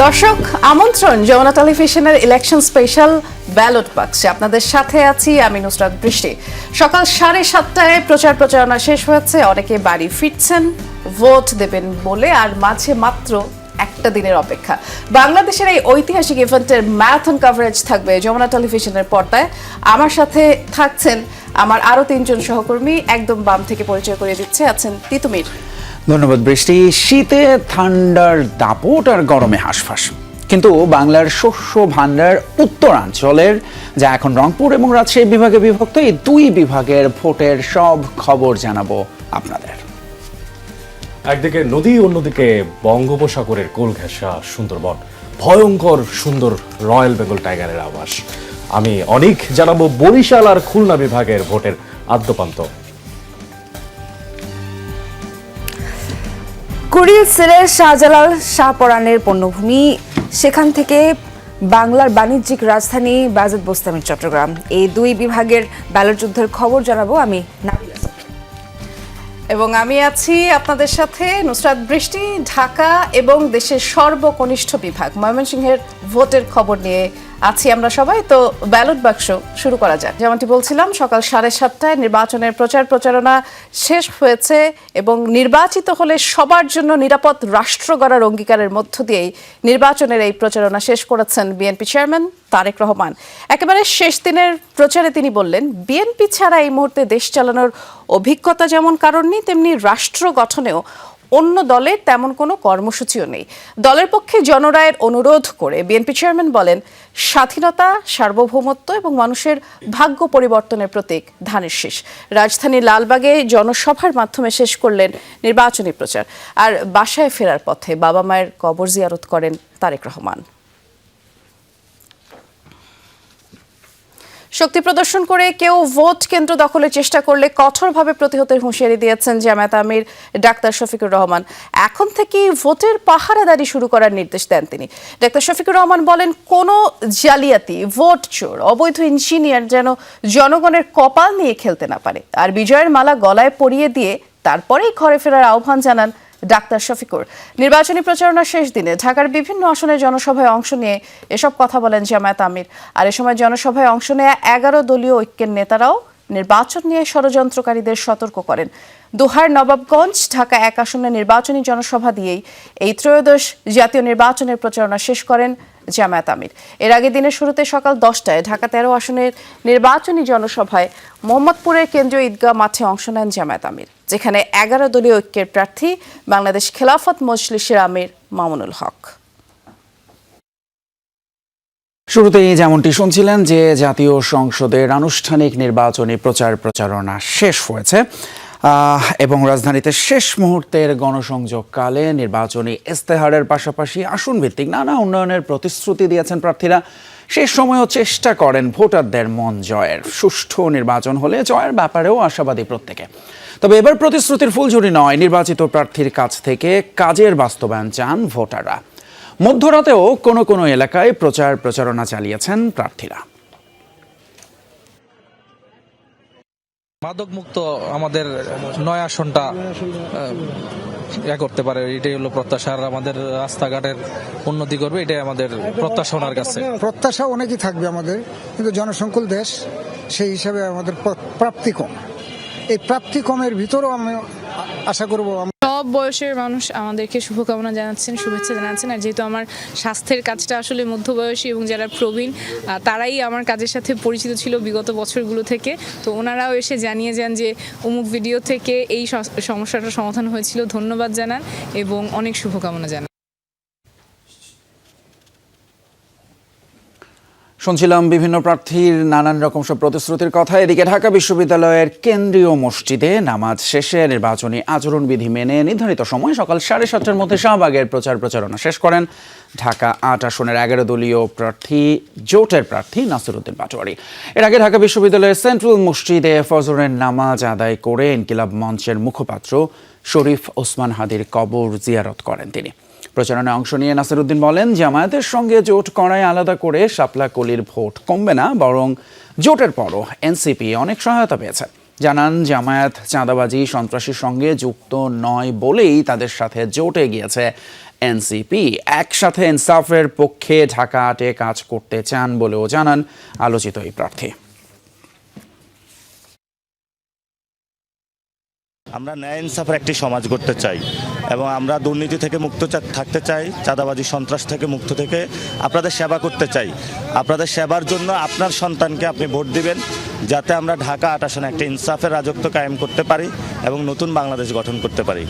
দর্শক আমন্ত্রণ যমুনা টেলিভিশনের ইলেকশন স্পেশাল ব্যালট বাক্সে আপনাদের সাথে আছি আমি নুসরাত বৃষ্টি। সকাল 7:30টায় প্রচার প্রচারণা শেষ হয়েছে, অনেকে বাড়ি ফিরছেন ভোট দেবেন বলে, আর মাঝে মাত্র একটা দিনের অপেক্ষা। বাংলাদেশের এই ঐতিহাসিক ইভেন্টের ম্যারাথন কভারেজ থাকবে যমুনা টেলিভিশনের পর্দায়। আমার সাথে থাকছেন আমার আরো 3জন সহকর্মী। একদম বাম থেকে পরিচয় করিয়ে দিচ্ছে আছেন তিতুমির। ধন্যবাদ বৃষ্টি। শীতে ঠান্ডার দাপট আর গরমে হাঁসফাঁস, কিন্তু বাংলার শস্য ভাণ্ডার উত্তরাঞ্চলের, যা এখন রংপুর এবং রাজশাহী বিভাগে বিভক্ত, এই দুই বিভাগের ভোটের সব খবর জানাবো আপনাদের। একদিকে নদী, অন্যদিকে বঙ্গোপসাগরের কোল ঘেঁষা সুন্দরবন, ভয়ঙ্কর সুন্দর রয়্যাল বেঙ্গল টাইগারের আবাস। আমি অনেক জানাবো বরিশাল আর খুলনা বিভাগের ভোটের আদ্যপান্ত। কুড়িল সিলেট শাহজালাল শাহপরানের পণ্যভূমি, সেখান থেকে বাংলার বাণিজ্যিক রাজধানী বাজেদ বোস্তামির চট্টগ্রাম, এই দুই বিভাগের ব্যালট যুদ্ধের খবর জানাবো আমি এবং আমি আছি আপনাদের সাথে নুসরাত বৃষ্টি। ঢাকা এবং দেশের সর্বকনিষ্ঠ বিভাগ ময়মনসিংহের ভোটের খবর নিয়ে আছি আমরা সবাই। তো ব্যালট বাক্স শুরু করা যাক। যেমনটি বলছিলাম, সকাল 7:30টায় নির্বাচনের প্রচার প্রচারণা শেষ হয়েছে এবং নির্বাচিত হলে সবার জন্য নিরাপদ রাষ্ট্র গড়ার অঙ্গীকারের মধ্য দিয়েই নির্বাচনের এই প্রচারণা শেষ করেছেন বিএনপি চেয়ারম্যান তারেক রহমান। একেবারে শেষ দিনের প্রচারে তিনি বললেন, বিএনপি ছাড়া এই মুহূর্তে দেশ চালানোর অভিজ্ঞতা যেমন কারণ নেই, তেমনি রাষ্ট্র গঠনেও অন্য দলের তেমন কোনো কর্মসূচিও নেই। দলের পক্ষে জনরায়ের অনুরোধ করে বিএনপি চেয়ারম্যান বলেন, স্বাধীনতা, সার্বভৌমত্ব এবং মানুষের ভাগ্য পরিবর্তনের প্রতীক ধানের শীষ। রাজধানীর লালবাগে জনসভার মাধ্যমে শেষ করলেন নির্বাচনী প্রচার। আর বাসায় ফেরার পথে বাবা মায়ের কবর জিয়ারত করেন তারেক রহমান। শক্তি প্রদর্শন করে কেউ ভোট কেন্দ্র দখলের চেষ্টা করলে কঠোরভাবে প্রতিহতের হুঁশিয়ারি দিয়েছেন জামায়াত আমির ডাক্তার শফিকুর রহমান। এখন থেকেই ভোটের পাহারাদারি শুরু করার নির্দেশ দেন তিনি। ডাক্তার শফিকুর রহমান বলেন, কোনো জালিয়াতি, ভোট চোর, অবৈধ ইঞ্জিনিয়ার যেন জনগণের কপাল নিয়ে খেলতে না পারে। আর বিজয়ের মালা গলায় পরিয়ে দিয়ে তারপরেই ঘরে ফেরার আহ্বান জানান ডাক্তার শফিকুর। নির্বাচনী প্রচারণার শেষ দিনে ঢাকার বিভিন্ন আসনের জনসভায় অংশ নিয়ে এসব কথা বলেন জামায়াত আমির। আর এ সময় জনসভায় অংশ নেয়া 11 দলীয় ঐক্যের নেতারাও নির্বাচন নিয়ে ষড়যন্ত্রকারীদের সতর্ক করেন। দোহার নবাবগঞ্জ ঢাকা 1 আসনে নির্বাচনী জনসভা দিয়েই এই ত্রয়োদশ জাতীয় নির্বাচনের প্রচারণা শেষ করেন জামায়াত আমির। এর আগে দিনের শুরুতে সকাল 10টায় ঢাকা 13 আসনের নির্বাচনী জনসভায় মোহাম্মদপুরের কেন্দ্রীয় ঈদগাহ মাঠে অংশ নেন জামায়াত আমির, যেখানে 11 দলীয় ঐক্যের প্রার্থী বাংলাদেশ খেলাফত মজলিসের আমির মামুনুল হক। শুরুতেই যেমনটি শুনছিলেন যে জাতীয় সংসদের আনুষ্ঠানিক নির্বাচনী প্রচার প্রচারণা শেষ হয়েছে এবং রাজধানীতে শেষ মুহূর্তের গণসংযোগকালে নির্বাচনী ইস্তেহারের পাশাপাশি আসন ভিত্তিক নানা উন্নয়নের প্রতিশ্রুতি দিয়েছেন প্রার্থীরা। সেই সময়ও চেষ্টা করেন ভোটারদের মন জয়ের। সুষ্ঠু নির্বাচন হলে জয়ের ব্যাপারেও আশাবাদী প্রত্যেকে। তবে এবার প্রতিশ্রুতির ফুলঝুরি নয়, নির্বাচিত প্রার্থীর কাছ থেকে কাজের বাস্তবায়ন চান ভোটাররা। মধ্যরাতেও কোনো কোনো এলাকায় প্রচার প্রচারণা চালিয়েছেন প্রার্থীরা। মাদক মুক্ত আমাদের 9 আসনটা করতে পারে, এটাই হলো প্রত্যাশা। আর আমাদের রাস্তাঘাটের উন্নতি করবে, এটাই আমাদের প্রত্যাশা। ওনার কাছে প্রত্যাশা অনেকই থাকবে আমাদের, কিন্তু জনসংকুল দেশ, সেই হিসাবে আমাদের প্রাপ্তি কম। এই প্রাপ্তি কমের ভিতরেও আমি আশা করব সব বয়সের মানুষ আমাদেরকে শুভকামনা জানাচ্ছেন, শুভেচ্ছা জানাচ্ছেন। আর যেহেতু আমার স্বাস্থ্যের কাজটা আসলে মধ্যবয়সী এবং যারা প্রবীণ তারাই আমার কাজের সাথে পরিচিত ছিল বিগত বছরগুলো থেকে, তো ওনারাও এসে জানিয়ে যান যে অমুক ভিডিও থেকে এই সমস্যাটার সমাধান হয়েছিল, ধন্যবাদ জানান এবং অনেক শুভকামনা জানান। শুনছিলাম বিভিন্ন প্রার্থীর নানান রকম সব প্রতিশ্রুতির কথা। এদিকে ঢাকা বিশ্ববিদ্যালয়ের কেন্দ্রীয় মসজিদে নামাজ শেষে নির্বাচনী আচরণবিধি মেনে নির্ধারিত সময় সকাল 7:30টার মধ্যে শাহবাগের প্রচার প্রচারণা শেষ করেন ঢাকা 8 আসনের 11 দলীয় প্রার্থী জোটের প্রার্থী নাসিরউদ্দিন পাটোয়ারি। এর আগে ঢাকা বিশ্ববিদ্যালয়ের সেন্ট্রাল মসজিদে ফজরের নামাজ আদায় করে ইনকিলাব মঞ্চের মুখপাত্র শরীফ ওসমান হাদির কবর জিয়ারত করেন তিনি। প্রচারণায় অংশ নিয়ে নাসিরউদ্দিন বলেন, জামায়াতের সঙ্গে জোট করায় আলাদা করে শাপলা কলির ভোট কমবে না, বরং জোটের পরও এনসিপি অনেক সহায়তা পেয়েছে। জানান, জামায়াত চাঁদাবাজি, সন্ত্রাসীর সঙ্গে যুক্ত নয় বলেই তাদের সাথে জোটে গিয়েছে এনসিপি একসাথে ইনসাফের পক্ষে ঢাকা আটে কাজ করতে চান বলেও জানান আলোচিত এই প্রার্থী। আমরা ন্যায় ইনসাফের একটি সমাজ গড়তে চাই এবং আমরা দুর্নীতি থেকে মুক্ত থাকতে চাই, চাঁদাবাজি সন্ত্রাস থেকে মুক্ত থেকে আপনাদের সেবা করতে চাই। আপনাদের সেবার জন্য আপনার সন্তানকে আপনি ভোট দিবেন, যাতে আমরা ঢাকা ৮ আসনে একটা ইনসাফের রাজত্ব কায়েম করতে পারি এবং নতুন বাংলাদেশ গঠন করতে পারি।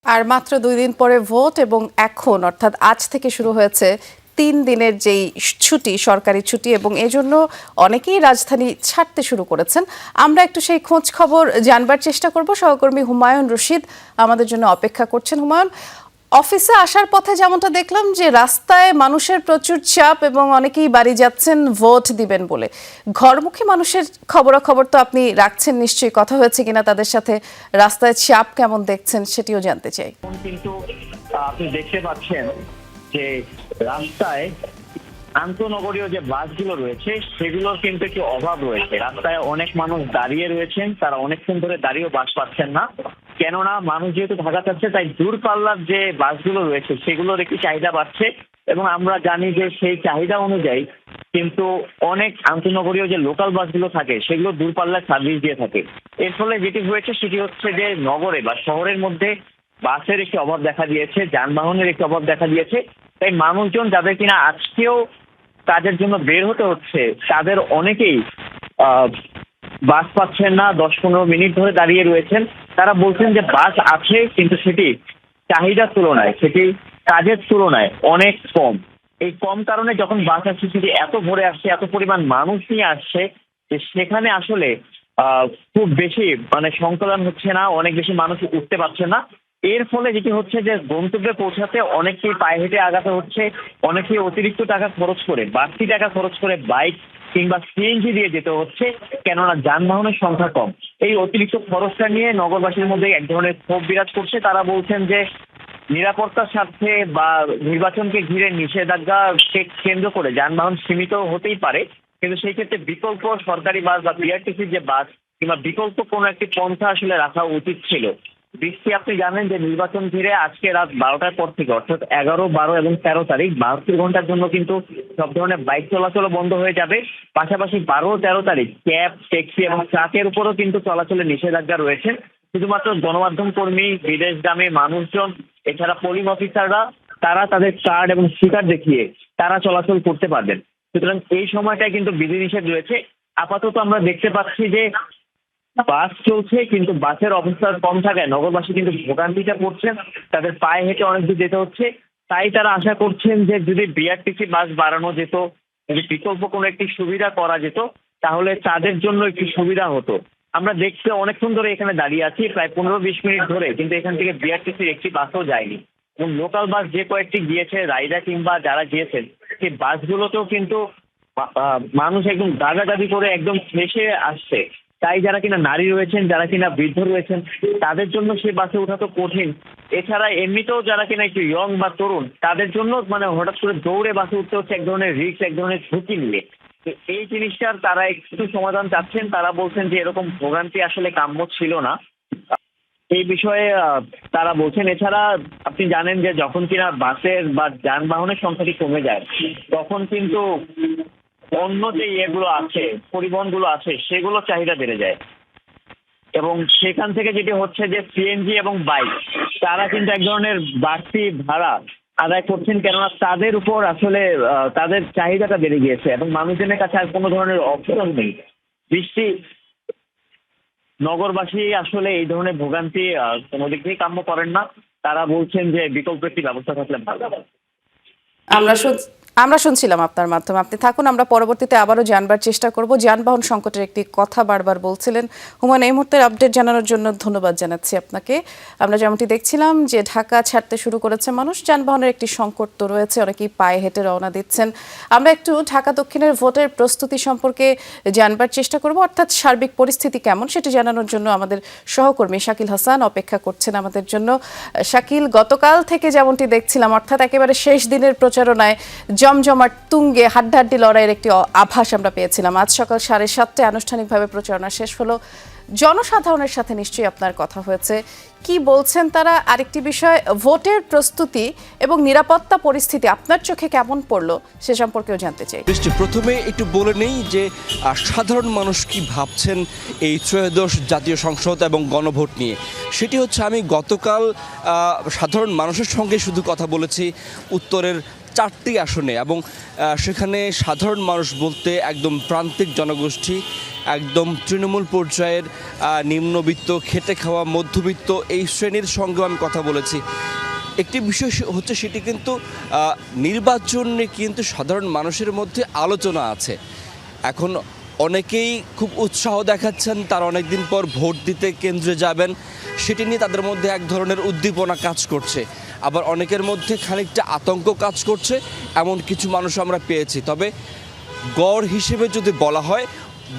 আর মাত্র 2 দিন পরে ভোট এবং এখন অর্থাৎ আজ থেকে শুরু হয়েছে 3 দিনের যেই ছুটি, সরকারি ছুটি, এবং এজন্য অনেকেই রাজধানী ছাড়তে শুরু করেছেন। আমরা একটু সেই খোঁজ খবর জানবার চেষ্টা করব। সহকর্মী হুমায়ুন রশিদ আমাদের জন্য অপেক্ষা করছেন। হুমায়ুন, অফিসে আসার পথে যেমনটা দেখলাম যে রাস্তায় মানুষের প্রচুর চাপ এবং অনেকেই বাড়ি যাচ্ছেন ভোট দিবেন বলে। ঘরমুখী মানুষের খবরাখবর তো আপনি রাখছেন নিশ্চয়ই, কথা হয়েছে কিনা তাদের সাথে, রাস্তায় চাপ কেমন দেখছেন সেটিও জানতে চাই। কিন্তু আপনি দেখতে পাচ্ছেন যে রাস্তায় আন্তনগরীয় যে বাসগুলো রয়েছে সেগুলোর কিন্তু একটু অভাব রয়েছে। রাস্তায় অনেক মানুষ দাঁড়িয়ে রয়েছেন, তারা অনেকক্ষণ ধরে দাঁড়িয়েও বাস পাচ্ছেন না, কেননা মানুষ যেহেতু ঢাকা যাচ্ছে তাই দূরপাল্লার যে বাসগুলো রয়েছে সেগুলোর একটি চাহিদা বাড়ছে এবং আমরা জানি যে সেই চাহিদা অনুযায়ী কিন্তু অনেক আন্তনগরীয় যে লোকাল বাসগুলো থাকে সেগুলো দূরপাল্লার সার্ভিস দিয়ে থাকে। এর ফলে যেটি হয়েছে সেটি হচ্ছে যে নগরে বা শহরের মধ্যে বাসের একটি অভাব দেখা দিয়েছে, যানবাহনের একটি অভাব দেখা দিয়েছে। তাই মানুষজন যাদের কিনা আজকেও কাজের জন্য বের হতে হচ্ছে তাদের অনেকেই বাস পাচ্ছেন না, 10-15 মিনিট ধরে দাঁড়িয়ে রয়েছেন। তারা বলছেন যে বাস আছে কিন্তু সেটি চাহিদার তুলনায়, সেটি কাজের তুলনায় অনেক কম। এই কম কারণে যখন বাস আসছে সেটি এত ভরে আসছে, এত পরিমাণ মানুষ নিয়ে আসছে যে সেখানে আসলে খুব বেশি সংকলন হচ্ছে না, অনেক বেশি মানুষ উঠতে পারছে না। এর ফলে যেটি হচ্ছে যে গন্তব্যে পৌঁছাতে অনেকেই পায়ে হেঁটে আগাতে হচ্ছে, অনেকেই অতিরিক্ত টাকা খরচ করে, বাড়তি টাকা খরচ করে বাইক কিংবা সিএনজি দিয়ে যেতে হচ্ছে, কেননা যানবাহনের সংখ্যা কম। এই অতিরিক্ত খরচটা নিয়ে নগরবাসীর মধ্যে এক ধরনের ক্ষোভ বিরাজ করছে। তারা বলছেন যে নিরাপত্তার স্বার্থে বা নির্বাচনকে ঘিরে নিষেধাজ্ঞাকে কেন্দ্র করে যানবাহন সীমিত হতেই পারে, কিন্তু সেই ক্ষেত্রে বিকল্প সরকারি বাস বা বিআরটিসির যে বাস কিংবা বিকল্প কোনো একটি পন্থা আসলে রাখা উচিত ছিল। বৃষ্টি, আপনি জানেন যে নির্বাচন ঘিরে আজকে রাত 12টার পর থেকে অর্থাৎ 11, 12 এবং 13 তারিখ 72 ঘন্টার জন্য কিন্তু সব ধরনের বাইক চলাচল বন্ধ হয়ে যাবে। পাশাপাশি 12 ও 13 তারিখ ক্যাব, ট্যাক্সি এবং ট্রাকের উপরও কিন্তু চলাচলের নিষেধাজ্ঞা রয়েছে। শুধুমাত্র গণমাধ্যম কর্মী, বিদেশগামী মানুষজন, এছাড়া পোলিং অফিসাররা তারা তাদের কার্ড এবং স্টিকার দেখিয়ে তারা চলাচল করতে পারবেন। সুতরাং এই সময়টায় কিন্তু বিধিনিষেধ রয়েছে। আপাতত আমরা দেখতে পাচ্ছি যে বাস চলছে কিন্তু বাসের অবস্থা কম থাকায় নগরবাসী কিন্তু ভোগান্তিটা পড়ছেন, তাদের পায়ে হেঁটে অনেক দূর যেতে হচ্ছে। তাই তারা আশা করছেন যে যদি বিআরটিসি বাস বাড়ানো যেত, যদি বিকল্প কোনো একটি সুবিধা করা যেত তাহলে তাদের জন্য একটু সুবিধা হতো। আমরা দেখতে অনেকক্ষণ ধরে এখানে দাঁড়িয়ে আছি, প্রায় 15-20 মিনিট ধরে, কিন্তু এখান থেকে বিআরটিসির একটি বাসও যায়নি এবং লোকাল বাস যে কয়েকটি গিয়েছে, রাইডা কিংবা যারা গিয়েছেন সেই বাসগুলোতেও কিন্তু মানুষ একদম দাবি করে একদম শেষে আসছে। তাই যারা কিনা নারী রয়েছেন, যারা কিনা বৃদ্ধ রয়েছেন, তাদের জন্য সেই বাসে ওঠা তো কঠিন। এছাড়া এমনিতেও যারা কিনা একটু ইয়ং বা তরুণ, তাদের জন্য হঠাৎ করে দৌড়ে বাসে উঠতে হচ্ছে, এক ধরনের রিস্ক, এক ধরনের ঝুঁকি নিয়ে। তো এই জিনিসটার তারা একটু সমাধান চাচ্ছেন। তারা বলছেন যে এরকম ভোগান্তি আসলে কাম্য ছিল না, এই বিষয়ে তারা বলছেন। এছাড়া আপনি জানেন যে যখন কিনা বাসের বা যানবাহনের সংখ্যাটি কমে যায় তখন কিন্তু অন্য যে ইয়েগুলো আছে, পরিবহনগুলো আছে, সেগুলো চাহিদা বেড়ে যায় এবং সেখান থেকে যেটি হচ্ছে যে সিএনজি এবং বাইক তারা কিন্তু এক ধরনের বাড়তি ভাড়া আদায় করছেন, কেননা তাদের উপর আসলে তাদের চাহিদাটা বেড়ে গিয়েছে এবং মানুষজনের কাছে আর কোনো ধরনের অপশন নেই। বৃষ্টি, নগরবাসী আসলে এই ধরনের ভোগান্তি কোনো দিক থেকেই কাম্য করেন না। তারা বলছেন যে বিকল্প একটি ব্যবস্থা থাকলে ভালো হবে। আমরা শুনছিলাম আপনার মাধ্যমে, আপনি থাকুন, আমরা পরবর্তীতে আবারও জানবার চেষ্টা করব। যানবাহন সংকটের একটি কথা বারবার বলছিলেন হুমায়ুন। এই মুহূর্তের আপডেট জানানোর জন্য ধন্যবাদ জানাচ্ছি আপনাকে। আমরা যেমনটি দেখছিলাম যে ঢাকা ছাড়তে শুরু করেছে মানুষ, যানবাহনের একটি সংকট তো রয়েছে, অনেকেই পায়ে হেঁটে রওনা দিচ্ছেন। আমরা একটু ঢাকা দক্ষিণের ভোটের প্রস্তুতি সম্পর্কে জানবার চেষ্টা করব, অর্থাৎ সার্বিক পরিস্থিতি কেমন সেটি জানানোর জন্য আমাদের সহকর্মী শাকিল হাসান অপেক্ষা করছেন আমাদের জন্য। শাকিল, গতকাল থেকে যেমনটি দেখছিলাম অর্থাৎ একেবারে শেষ দিনের প্রচারণায় জমজমাট তুঙ্গে হাড্ডাহাড্ডি লড়াইয়ের একটি আভাস আমরা পেয়েছিলাম। আজ সকাল 7:30টায় আনুষ্ঠানিকভাবে প্রচারণা শেষ হলো। জনসাধারণের সাথে নিশ্চয়ই আপনার কথা হয়েছে, কি বলছেন তারা? আরেকটি বিষয়, ভোটের প্রস্তুতি এবং নিরাপত্তা পরিস্থিতি আপনার চোখে কেমন পড়লো সে সম্পর্কেও জানতে চাই। প্রথমে একটু বলে নেই যে সাধারণ মানুষ কি ভাবছেন এই ত্রয়োদশ জাতীয় সংসদ এবং গণভোট নিয়ে। সেটি হচ্ছে, আমি গতকাল সাধারণ মানুষের সঙ্গে শুধু কথা বলেছি উত্তরের 4টি আসনে, এবং সেখানে সাধারণ মানুষ বলতে একদম প্রান্তিক জনগোষ্ঠী, একদম তৃণমূল পর্যায়ের নিম্নবিত্ত, খেটে খাওয়া মধ্যবিত্ত এই শ্রেণীর সঙ্গেও আমি কথা বলেছি। একটি বিষয় হচ্ছে, সেটি কিন্তু নির্বাচনে কিন্তু সাধারণ মানুষের মধ্যে আলোচনা আছে। এখন অনেকেই খুব উৎসাহ দেখাচ্ছেন, তারা অনেকদিন পর ভোট দিতে কেন্দ্রে যাবেন, সেটি নিয়ে তাদের মধ্যে এক ধরনের উদ্দীপনা কাজ করছে। আবার অনেকের মধ্যে খানিকটা আতঙ্ক কাজ করছে, এমন কিছু মানুষ আমরা পেয়েছি। তবে গড় হিসেবে যদি বলা হয়,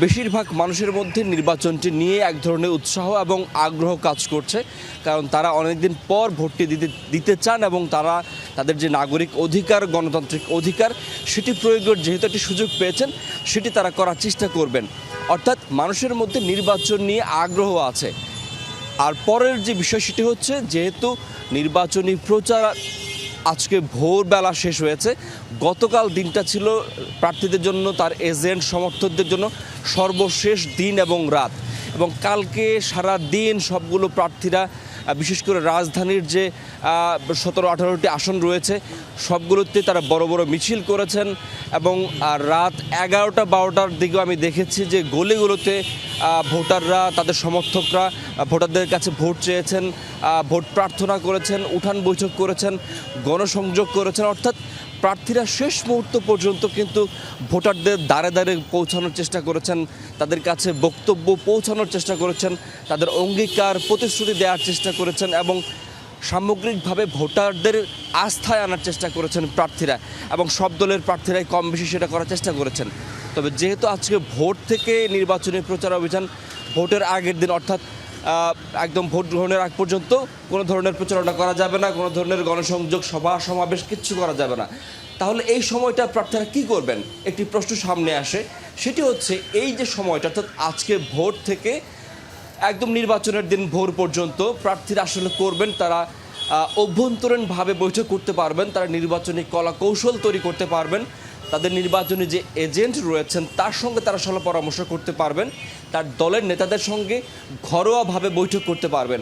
বেশিরভাগ মানুষের মধ্যে নির্বাচনটি নিয়ে এক ধরনের উৎসাহ এবং আগ্রহ কাজ করছে, কারণ তারা অনেকদিন পর ভোটটি দিতে চান এবং তারা তাদের যে নাগরিক অধিকার, গণতান্ত্রিক অধিকার, সেটি প্রয়োগের যেহেতু একটি সুযোগ পেয়েছেন, সেটি তারা করার চেষ্টা করবেন। অর্থাৎ মানুষের মধ্যে নির্বাচন নিয়ে আগ্রহ আছে। আর পরের যে বিষয় সেটি হচ্ছে, যেহেতু নির্বাচনী প্রচার আজকে ভোরবেলা শেষ হয়েছে, গতকাল দিনটা ছিল প্রার্থীদের জন্য, তার এজেন্ট সমর্থকদের জন্য সর্বশেষ দিন এবং রাত, এবং কালকে সারা দিন সবগুলো প্রার্থীরা, বিশেষ করে রাজধানীর যে 17-18টি আসন রয়েছে সবগুলোতে তারা বড় বড় মিছিল করেছেন, এবং রাত 11টা-12টার দিকেও আমি দেখেছি যে গলিগুলোতে ভোটাররা, তাদের সমর্থকরা ভোটারদের কাছে ভোট চেয়েছেন, ভোট প্রার্থনা করেছেন, উঠান বৈঠক করেছেন, গণসংযোগ করেছেন। অর্থাৎ প্রার্থীরা শেষ মুহূর্ত পর্যন্ত কিন্তু ভোটারদের দ্বারে দ্বারে পৌঁছানোর চেষ্টা করেছেন, তাদের কাছে বক্তব্য পৌঁছানোর চেষ্টা করেছেন, তাদের অঙ্গীকার প্রতিশ্রুতি দেওয়ার চেষ্টা করেছেন, এবং সামগ্রিকভাবে ভোটারদের আস্থায় আনার চেষ্টা করেছেন প্রার্থীরা, এবং সব দলের প্রার্থীরাই কম বেশি সেটা করার চেষ্টা করেছেন। তবে যেহেতু আজকে ভোট থেকে নির্বাচনী প্রচার অভিযান, ভোটের আগের দিন অর্থাৎ একদম ভোট গ্রহণের আগ পর্যন্ত কোনো ধরনের প্রচারণা করা যাবে না, কোনো ধরনের গণসংযোগ, সভা সমাবেশ কিচ্ছু করা যাবে না। তাহলে এই সময়টা প্রার্থীরা কী করবেন? একটি প্রশ্ন সামনে আসে, সেটি হচ্ছে এই যে সময়টা, অর্থাৎ আজকে ভোট থেকে একদম নির্বাচনের দিন ভোর পর্যন্ত প্রার্থীরা আসলে করবেন, তারা অভ্যন্তরীণভাবে বৈঠক করতে পারবেন, তারা নির্বাচনী কলা কৌশল তৈরি করতে পারবেন, তাদের নির্বাচনী যে এজেন্ট রয়েছেন তার সঙ্গে তারা সলা পরামর্শ করতে পারবেন, তার দলের নেতাদের সঙ্গে ঘরোয়াভাবে বৈঠক করতে পারবেন।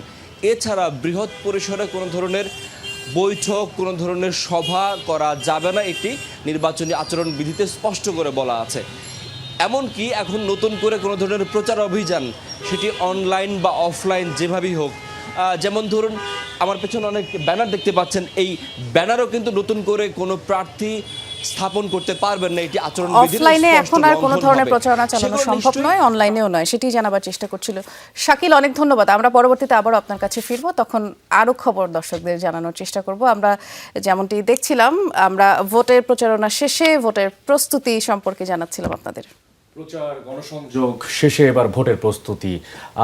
এছাড়া বৃহৎ পরিসরে কোনো ধরনের বৈঠক, কোনো ধরনের সভা করা যাবে না, এটি নির্বাচনী আচরণবিধিতে স্পষ্ট করে বলা আছে। এমনকি এখন নতুন করে কোনো ধরনের প্রচার অভিযান, সেটি অনলাইন বা অফলাইন যেভাবেই হোক, যেমন ধরুন আমার পেছনে অনেক ব্যানার দেখতে পাচ্ছেন, এই ব্যানারও কিন্তু নতুন করে কোনো প্রার্থী স্থাপন করতে পারবেন না, এটি আচরণবিধির অফলাইনে এখন আর কোনো ধরনের প্রচারণা চালানো সম্ভব নয়, অনলাইনেও নয়, সেটি জানাবার চেষ্টা করছিল শাকিল। অনেক ধন্যবাদ। আমরা পরবর্তীতে আবারও আপনার কাছে ফিরবো, তখন আরও খবর দর্শকদের জানানোর চেষ্টা করব। আমরা যেমনটি দেখছিলাম, আমরা ভোটের প্রচারণা শেষে ভোটের প্রস্তুতি সম্পর্কে জানাচ্ছিলাম আপনাদের। প্রচার, গণসংযোগ শেষে এবার ভোটের প্রস্তুতি,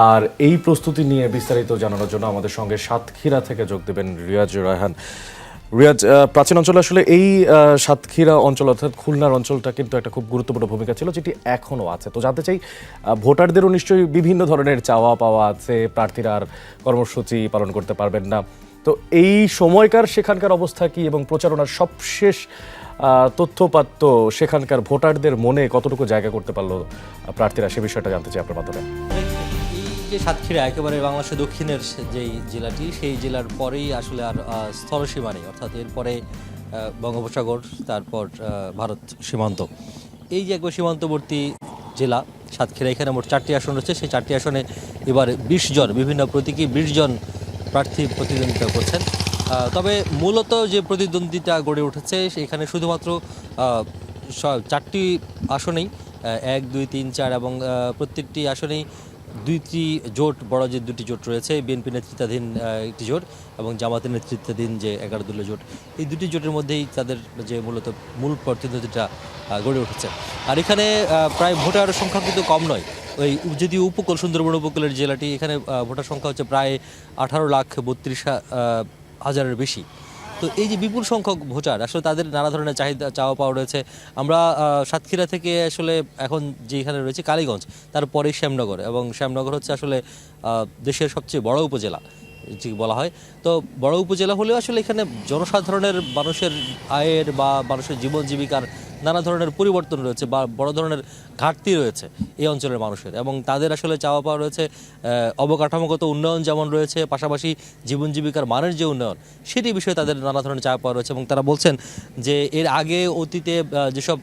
আর এই প্রস্তুতি নিয়ে বিস্তারিত জানানোর জন্য আমাদের সঙ্গে সাতক্ষীরা থেকে যোগ দেবেন রিয়াজ রায়হান। রিয়াজ, প্রাচীন অঞ্চলে আসলে এই সাতক্ষীরা অঞ্চল অর্থাৎ খুলনার অঞ্চলটা কিন্তু একটা খুব গুরুত্বপূর্ণ ভূমিকা ছিল, যেটি এখনও আছে। তো জানতে চাই, ভোটারদেরও নিশ্চয়ই বিভিন্ন ধরনের চাওয়া পাওয়া আছে, প্রার্থীরা আর কর্মসূচি পালন করতে পারবেন না। তো এই সময়কার সেখানকার অবস্থা কি, এবং প্রচারণার সবশেষ তথ্যপাত্য সেখানকার ভোটারদের মনে কতটুকু জায়গা করতে পারলো প্রার্থীরা, সে বিষয়টা জানতে চাই আপনার মাধ্যমে। যে সাতক্ষীরা একেবারে বাংলাদেশের দক্ষিণের যেই জেলাটি, সেই জেলার পরেই আসলে আর স্থলসীমা নেই, অর্থাৎ এরপরে বঙ্গোপসাগর, তারপর ভারত সীমান্ত। এই যে একবার সীমান্তবর্তী জেলা সাতক্ষীরা, এখানে মোট 4টি আসন রয়েছে। সেই 4টি আসনে এবার 20 জন, বিভিন্ন প্রতীকী 20 জন প্রার্থী প্রতিদ্বন্দ্বিতা করছেন। তবে মূলত যে প্রতিদ্বন্দ্বিতা গড়ে উঠেছে সেখানে শুধুমাত্র 4টি আসনেই 1, 2, 3, 4 এবং প্রত্যেকটি আসনেই 2টি জোট, বড় যে 2টি জোট রয়েছে, বিএনপি নেতৃত্বাধীন একটি জোট এবং জামাতের নেতৃত্বাধীন যে 11 দলীয় জোট, এই 2টি জোটের মধ্যেই তাদের যে মূলত মূল প্রতিদ্বন্দ্বিতা গড়ে উঠেছে। আর এখানে প্রায় ভোটার সংখ্যা কিন্তু কম নয়। ওই যদিও উপকূল, সুন্দরবন উপকূলের জেলাটি, এখানে ভোটার সংখ্যা হচ্ছে প্রায় 18,32,000-এর বেশি। তো এই যে বিপুল সংখ্যক ভোটার আসলে তাদের নানা ধরনের চাহিদা চাওয়া পাওয়া রয়েছে। আমরা সাতক্ষীরা থেকে আসলে এখন যেখানে রয়েছে কালীগঞ্জ, তারপরেই শ্যামনগর, এবং শ্যামনগর হচ্ছে আসলে দেশের সবচেয়ে বড় উপজেলা যে বলা হয়। তো বড় উপজেলা হলেও আসলে এখানে জনসাধারণের মানুষের আয়ের বা মানুষের জীবন জীবিকার নানা ধরনের পরিবর্তন রয়েছে বা বড় ধরনের ঘাটতি রয়েছে এই অঞ্চলের মানুষের, এবং তাদের আসলে চাওয়া পাওয়া রয়েছে অবকাঠামোগত উন্নয়ন যেমন রয়েছে, পাশাপাশি জীবন জীবিকার মানের যে উন্নয়ন সেটি বিষয়ে তাদের নানা ধরনের চাওয়া পাওয়া রয়েছে। এবং তারা বলছেন যে এর আগে অতীতে যেসব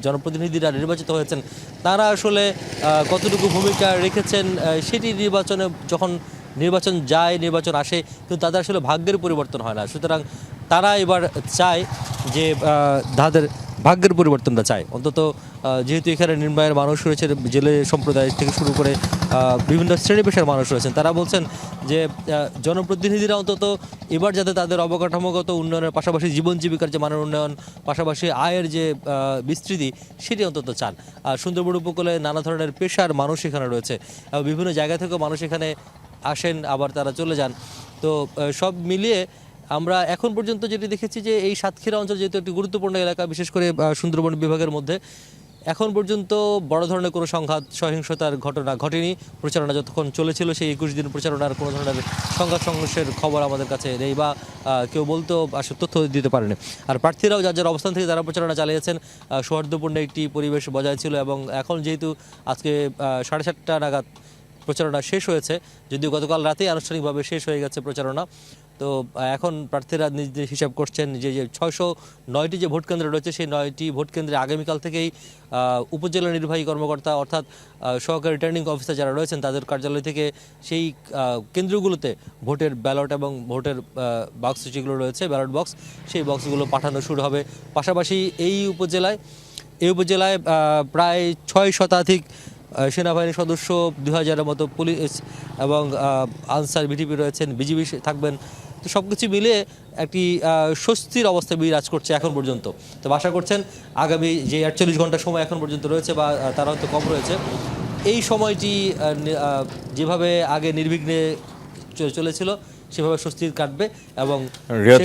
জনপ্রতিনিধিরা নির্বাচিত হয়েছেন তারা আসলে কতটুকু ভূমিকা রেখেছেন সেটি নির্বাচনে যখন নির্বাচন যায়, নির্বাচন আসে, কিন্তু তাদের আসলে ভাগ্যের পরিবর্তন হয় না। সুতরাং তারা এবার চায় যে তাদের ভাগ্যের পরিবর্তনটা চায় অন্তত, যেহেতু এখানে নির্বাহের মানুষ রয়েছে, জেলে সম্প্রদায় থেকে শুরু করে বিভিন্ন শ্রেণী পেশার মানুষ রয়েছেন, তারা বলছেন যে জনপ্রতিনিধিরা অন্তত এবার যাতে তাদের অবকাঠামোগত উন্নয়নের পাশাপাশি জীবন জীবিকার যে মানের উন্নয়ন, পাশাপাশি আয়ের যে বিস্তৃতি সেটি অন্তত চান। আর সুন্দরবন উপকূলে নানা ধরনের পেশার মানুষ এখানে রয়েছে, বিভিন্ন জায়গা থেকেও মানুষ এখানে আসেন, আবার তারা চলে যান। তো সব মিলিয়ে আমরা এখন পর্যন্ত যেটি দেখেছি যে এই সাতক্ষীরা অঞ্চল যেহেতু একটি গুরুত্বপূর্ণ এলাকা, বিশেষ করে সুন্দরবন বিভাগের মধ্যে, এখন পর্যন্ত বড় ধরনের কোনো সংঘাত সহিংসতার ঘটনা ঘটেনি। প্রচারণা যতক্ষণ চলেছিল সেই 21 দিন প্রচারণার কোনো ধরনের সংঘাত সংঘর্ষের খবর আমাদের কাছে নেই বা কেউ বলতেও আসলে তথ্য দিতে পারেনি। আর প্রার্থীরাও যার যার অবস্থান থেকে যারা প্রচারণা চালিয়েছেন, সৌহার্দ্যপূর্ণ একটি পরিবেশ বজায় ছিল। এবং এখন যেহেতু আজকে 7:30 নাগাদ প্রচারণা শেষ হয়েছে, যদিও গতকাল রাতেই আনুষ্ঠানিকভাবে শেষ হয়ে গেছে প্রচারণা, তো এখন প্রার্থীরা নিজেদের হিসাব করছেন যে 609টি যে ভোট কেন্দ্র রয়েছে সেই 9টি ভোট কেন্দ্রে আগামীকাল থেকেই উপজেলা নির্বাহী কর্মকর্তা অর্থাৎ সহকারী রিটার্নিং অফিসার যারা রয়েছেন তাদের কার্যালয় থেকে সেই কেন্দ্রগুলোতে ভোটের ব্যালট এবং ভোটের বক্স যেগুলো রয়েছে, ব্যালট বক্স, সেই বক্সগুলো পাঠানো শুরু হবে। পাশাপাশি এই উপজেলায় প্রায় 6 শতাধিক সেনাবাহিনীর সদস্য, 2000-এর মতো পুলিশ এবং আনসার বিটিপি রয়েছেন, বিজিবি থাকবেন। তো সব কিছু মিলিয়ে একটি স্বস্তির অবস্থা বিরাজ করছে এখন পর্যন্ত। তো আশা করছেন আগামী যে 48 ঘন্টা সময় এখন পর্যন্ত রয়েছে বা তার হয়তো কম রয়েছে, এই সময়টি যেভাবে আগে নির্বিঘ্নে চলেছিল সেভাবে স্বস্তির কাটবে। এবং রিয়াজ,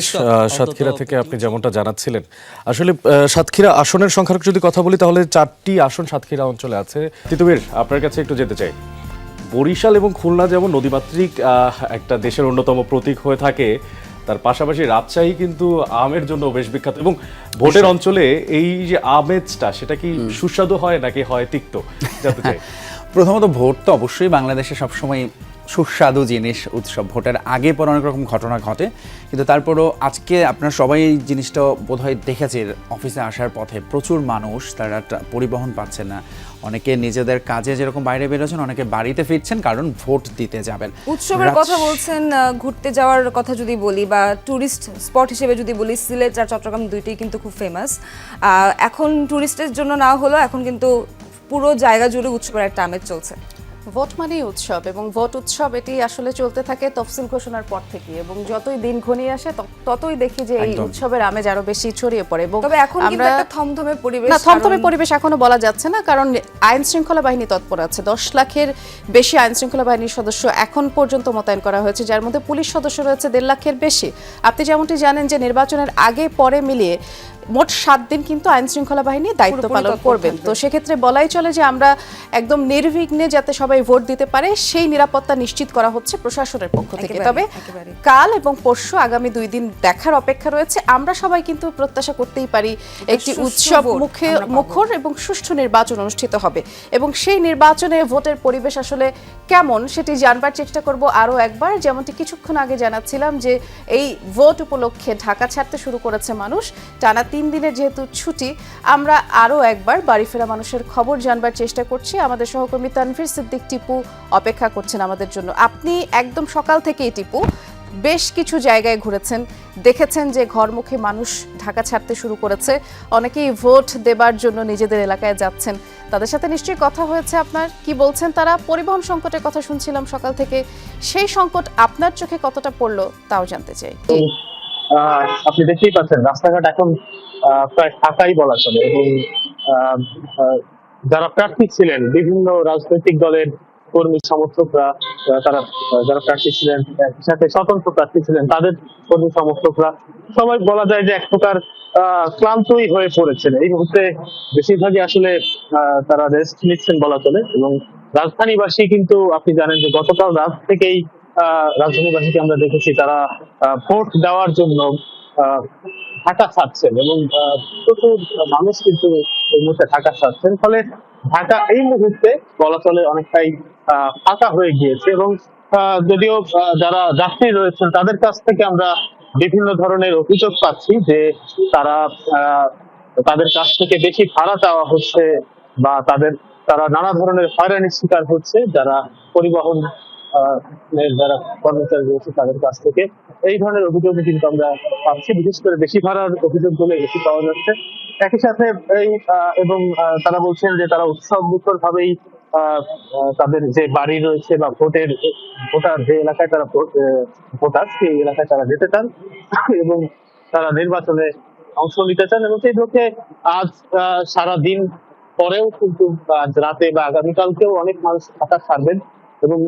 সাতক্ষীরা থেকে আপনি যেমনটা জানাচ্ছিলেন, আসলে সাতক্ষীরা আসনের সংখ্যার যদি কথা বলি তাহলে 4টি আসন সাতক্ষীরা অঞ্চলে আছে। তিতুমীর, আপনার কাছে একটু যেতে চাই, বরিশাল এবং খুলনা যেমন নদীমাতৃক একটা দেশের অন্যতম প্রতীক হয়ে থাকে, তার পাশাপাশি রাজশাহী কিন্তু আমের জন্য বেশ বিখ্যাত, এবং ভোটের অঞ্চলে এই যে আমেজটা সেটা কি সুস্বাদু হয় নাকি হয় তিক্ত, জানতে চাই। প্রথমত ভোট তো অবশ্যই বাংলাদেশে সবসময় সুস্বাদু জিনিস, উৎসব। ভোটের আগে পর অনেক রকম ঘটনা ঘটে, কিন্তু তারপরও আজকে আপনারা সবাই এই জিনিসটা বোধহয় দেখেছেন, অফিসে আসার পথে প্রচুর মানুষ, তারা পরিবহন পাচ্ছেন না, অনেকে নিজেদের কাজে যেরকম বাইরে বেরোচ্ছেন, অনেকে বাড়িতে ফিরছেন কারণ ভোট দিতে যাবেন। উৎসবের কথা বলছেন, ঘুরতে যাওয়ার কথা যদি বলি বা টুরিস্ট স্পট হিসেবে যদি বলি, সিলেট আর চট্টগ্রাম দুইটাই কিন্তু খুব ফেমাস। এখন টুরিস্টের জন্য না হলো, এখন কিন্তু পুরো জায়গা জুড়ে উৎসবের একটা আমেজ চলছে। ভোট মানেই উৎসব, এবং ভোট উৎসব এটি আসলে চলতে থাকে তফসিল ঘোষণার পর থেকে, এবং যতই দিন ঘনিয়ে আসে ততই দেখি যে এই উৎসবের আমেজ আরো বেশি ছড়িয়ে পড়ে। এবং তবে এখন কিন্তু একটা থমথমে পরিবেশ, না, থমথমে পরিবেশ এখনো বলা যাচ্ছে না, কারণ আইন শৃঙ্খলা বাহিনী তৎপর আছে। 10 লাখের বেশি আইন শৃঙ্খলা বাহিনীর সদস্য এখন পর্যন্ত মোতায়েন করা হয়েছে, যার মধ্যে পুলিশ সদস্য রয়েছে 1.5 লাখের বেশি। আপনি যেমনটি জানেন যে নির্বাচনের আগে পরে মিলিয়ে মোট 7 দিন কিন্তু আইন শৃঙ্খলা বাহিনী দায়িত্ব পালন করবেন। তো সেক্ষেত্রে বলাই চলে যে আমরা একদম নির্বিঘ্নে যাতে সবাই ভোট দিতে পারে সেই নিরাপত্তা নিশ্চিত করা হচ্ছে প্রশাসনের পক্ষ থেকে। তবে কাল এবং পরশু আগামী 2 দিন দেখার অপেক্ষা রয়েছে। আমরা সবাই কিন্তু প্রত্যাশা করতেই পারি একটি উৎসব মুখর এবং সুষ্ঠু নির্বাচন অনুষ্ঠিত হবে, এবং সেই নির্বাচনে ভোটের পরিবেশ আসলে কেমন সেটি জানবার চেষ্টা করব আরও একবার। যেমনটি কিছুক্ষণ আগে জানাচ্ছিলাম যে এই ভোট উপলক্ষে ঢাকা ছাড়তে শুরু করেছে মানুষ, টানা 3 দিনের যেহেতু ছুটি, আমরা আরও একবার বাড়ি ফেরা মানুষের খবর জানবার চেষ্টা করছি। আমাদের সহকর্মী তানভীর সিদ্দিক টিপু অপেক্ষা করছেন আমাদের জন্য। আপনি একদম সকাল থেকেই টিপু বেশ কিছু জায়গায় ঘুরেছেন, দেখেছেন যে ঘরমুখী মানুষ ঢাকা ছাড়তে শুরু করেছে, অনেকেই ভোট দেবার জন্য নিজেদের এলাকায় যাচ্ছেন। তাদের সাথে নিশ্চয়ই কথা হয়েছে আপনার, কি বলছেন তারা? পরিবহন সংকটের কথা শুনছিলাম সকাল থেকে, সেই সংকট আপনার চোখে কতটা পড়লো তাও জানতে চাই। আপনি দেখতেই পাচ্ছেন রাস্তাঘাট এখন প্রায় ফাঁকাই বলা চলে, এবং যারা প্রার্থী ছিলেন বিভিন্ন রাজনৈতিক দলের কর্মী সমর্থকরা, তারা যারা প্রার্থী ছিলেন, একই সাথে স্বতন্ত্র প্রার্থী ছিলেন, তাদের কর্মী সমর্থকরা সবাই বলা যায় যে এক প্রকার ক্লান্তই হয়ে পড়েছেন এই মুহূর্তে। বেশিরভাগই আসলে তারা রেস্ট নিচ্ছেন বলা চলে। এবং রাজধানীবাসী কিন্তু আপনি জানেন যে গতকাল রাত থেকেই রাজধানীবাসীকে আমরা দেখেছি তারা ভোট দেওয়ার জন্য ঢাকা ছাড়ছেন, এবং প্রচুর মানুষ কিন্তু এই মুহূর্তে ঢাকা ছাড়ছেন। ফলে ঢাকা এই মুহূর্তে বলা চলে অনেকটাই ফাঁকা হয়ে গিয়েছে। এবং যদিও যারা যাত্রী রয়েছেন তাদের কাছ থেকে আমরা বিভিন্ন ধরনের অভিযোগ পাচ্ছি যে তাদের কাছ থেকে বেশি ভাড়া চাওয়া হচ্ছে, বা তারা নানা ধরনের হয়রানির শিকার হচ্ছে যারা পরিবহন যারা কর্মচারী রয়েছে তাদের কাছ থেকে। এই ধরনের অভিযোগ কিন্তু আমরা পাচ্ছি, বিশেষ করে বেশি ভাড়ার অভিযোগগুলো বেশি পাওয়া যাচ্ছে। একই সাথে এবং তারা বলছেন যে তারা উৎসব মুখর ভাবেই তাদের যে বাড়ি রয়েছে বা ভোটার যে এলাকায় তারা ভোটার সেই এলাকায় তারা যেতে চান এবং তারা নির্বাচনে অংশ নিতে চান। এবং সেই লক্ষ্যে আজ সারা দিন পরেও কিন্তু আজ রাতে বা আগামীকালকেও অনেক মানুষ ঢাকা ছাড়বেন। এবং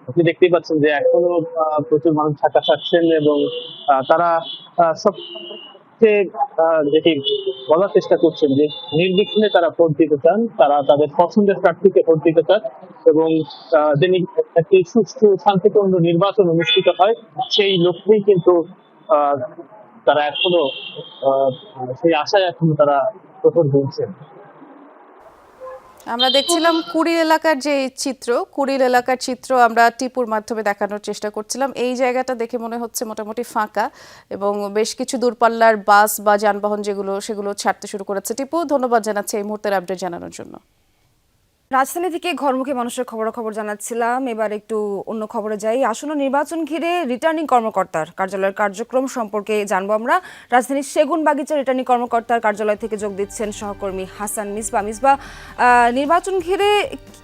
আপনি দেখতেই পাচ্ছেন যে এখনো প্রচুর মানুষ ঢাকা ছাড়ছেন, এবং তারা সবচেয়ে যেটি বলার চেষ্টা করছেন যে নির্বিঘ্নে তারা ভোট দিতে চান, তারা তাদের পছন্দের প্রার্থীকে ভোট দিতে চান, এবং যিনি একটি সুষ্ঠু শান্তিপূর্ণ নির্বাচন অনুষ্ঠিত হয় সেই লক্ষ্যেই কিন্তু তারা এখনো সেই আশায় এখনো তারা প্রহর গুনছেন। আমরা দেখছিলাম কুড়িল এলাকার চিত্র আমরা টিপুর মাধ্যমে দেখানোর চেষ্টা করছিলাম। এই জায়গাটা দেখে মনে হচ্ছে মোটামুটি ফাঁকা, এবং বেশ কিছু দূরপাল্লার বাস বা যানবাহন সেগুলো ছাড়তে শুরু করেছে। টিপু, ধন্যবাদ জানাচ্ছি এই মুহূর্তের আপডেট জানানোর জন্য। রাজধানী থেকে ঘরমুখী মানুষের খবরাখবর জানাচ্ছিলাম। এবার একটু অন্য খবরে যাই। আসন্ন নির্বাচন ঘিরে রিটার্নিং কর্মকর্তার কার্যালয়ের কার্যক্রম সম্পর্কে জানবো আমরা। রাজধানীর সেগুনবাগিচা রিটার্নিং কর্মকর্তার কার্যালয় থেকে যোগ দিচ্ছেন সহকর্মী হাসান মিসবা। নির্বাচন ঘিরে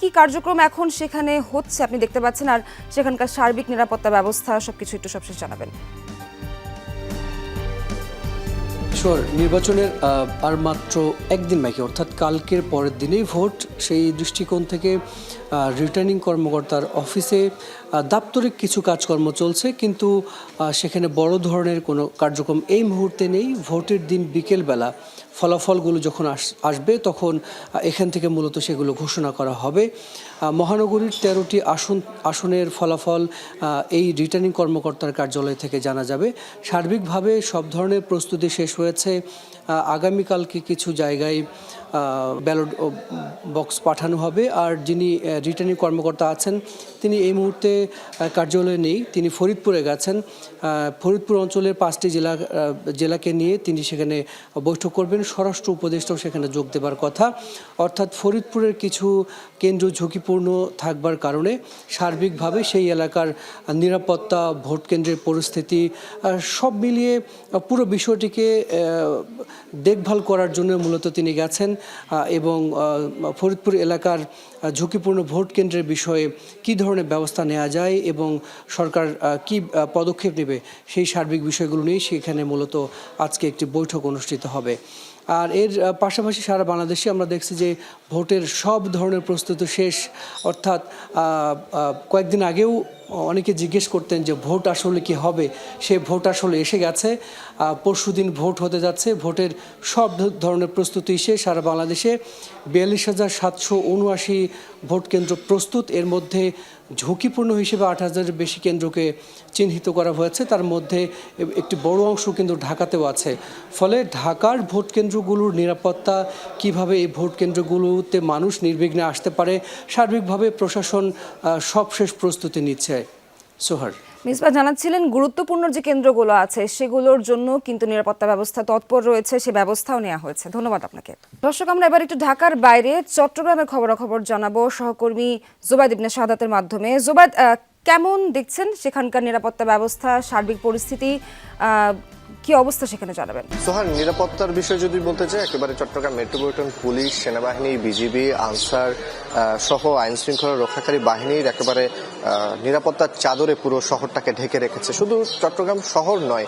কি কার্যক্রম এখন সেখানে হচ্ছে আপনি দেখতে পাচ্ছেন, আর সেখানকার সার্বিক নিরাপত্তা ব্যবস্থা সবকিছু একটু সবশেষ জানাবেন। নির্বাচনের আর মাত্র একদিন বাকি, অর্থাৎ কালকের পরের দিনেই ভোট। সেই দৃষ্টিকোণ থেকে রিটার্নিং কর্মকর্তার অফিসে দাপ্তরিক কিছু কাজকর্ম চলছে, কিন্তু সেখানে বড় ধরনের কোনো কার্যক্রম এই মুহূর্তে নেই। ভোটের দিন বিকেলবেলা ফলাফলগুলো যখন আসবে তখন এখান থেকে মূলত সেগুলো ঘোষণা করা হবে। মহানগরীর 13টি আসনের ফলাফল এই রিটার্নিং কর্মকর্তার কার্যালয় থেকে জানা যাবে। সার্বিকভাবে সব ধরনের প্রস্তুতি শেষ হয়েছে। আগামীকালকে কিছু জায়গায় ব্যালট বক্স পাঠানো হবে। আর যিনি রিটার্নিং কর্মকর্তা আছেন তিনি এই মুহূর্তে কার্যালয়ে নেই, তিনি ফরিদপুরে গেছেন। ফরিদপুর অঞ্চলের 5টি জেলাকে নিয়ে তিনি সেখানে বৈঠক করবেন। স্বরাষ্ট্র উপদেষ্টাও সেখানে যোগ দেবার কথা। অর্থাৎ ফরিদপুরের কিছু কেন্দ্র ঝুঁকিপূর্ণ থাকবার কারণে সার্বিকভাবে সেই এলাকার নিরাপত্তা, ভোট কেন্দ্রের পরিস্থিতি সব মিলিয়ে পুরো বিষয়টিকে দেখভাল করার জন্য মূলত তিনি গেছেন। এবং ফরিদপুর এলাকার ঝুঁকিপূর্ণ ভোট কেন্দ্রের বিষয়ে কী ধরনের ব্যবস্থা নেওয়া যায় এবং সরকার কি পদক্ষেপ নেবে সেই সার্বিক বিষয়গুলো নিয়ে সেখানে মূলত আজকে একটি বৈঠক অনুষ্ঠিত হবে। আর এর পাশাপাশি সারা বাংলাদেশে আমরা দেখছি যে ভোটের সব ধরনের প্রস্তুতি শেষ। অর্থাৎ কয়েকদিন আগেও অনেকে জিজ্ঞেস করতেন যে ভোট আসলে কি হবে, সে ভোট আসলে এসে গেছে। পরশুদিন ভোট হতে যাচ্ছে। ভোটের সব ধরনের প্রস্তুতি শেষ। সারা বাংলাদেশে 42,779 ভোট কেন্দ্র প্রস্তুত। এর মধ্যে ঝুঁকিপূর্ণ হিসেবে 8,000-এর বেশি কেন্দ্রকে চিহ্নিত করা হয়েছে। তার মধ্যে একটি বড় অংশ কিন্তু ঢাকাতেও আছে। ফলে ঢাকার ভোট কেন্দ্রগুলোর নিরাপত্তা, কিভাবে এই ভোট কেন্দ্রগুলোতে মানুষ নির্বিঘ্নে আসতে পারে, সার্বিকভাবে প্রশাসন সবশেষ প্রস্তুতি নিচ্ছে। সোহার, মিসবাহ জানাচ্ছিলেন গুরুত্বপূর্ণ যে কেন্দ্রগুলো আছে সেগুলোর জন্য কিন্তু নিরাপত্তা ব্যবস্থা তৎপর রয়েছে, সে ব্যবস্থাও নেওয়া হয়েছে। ধন্যবাদ আপনাকে। দর্শক, আমরা এবার একটু ঢাকার বাইরে চট্টগ্রামের খবরাখবর জানাবো সহকর্মী জোবায়েদ ইবনে শাহাদাতের মাধ্যমে। জোবায়েদ, কেমন দেখছেন সেখানকার নিরাপত্তা ব্যবস্থা, সার্বিক পরিস্থিতি? কি অবস্থা সেখানে জানাবেন। সোহান, নিরাপত্তার বিষয়ে যদি বলতে চাই, একেবারে চট্টগ্রাম মেট্রোপলিটন পুলিশ, সেনাবাহিনী, বিজিবি, আনসার সহ আইন শৃঙ্খলা রক্ষাকারী বাহিনীর একেবারে নিরাপত্তার চাদরে পুরো শহরটাকে ঢেকে রেখেছে। শুধু চট্টগ্রাম শহর নয়,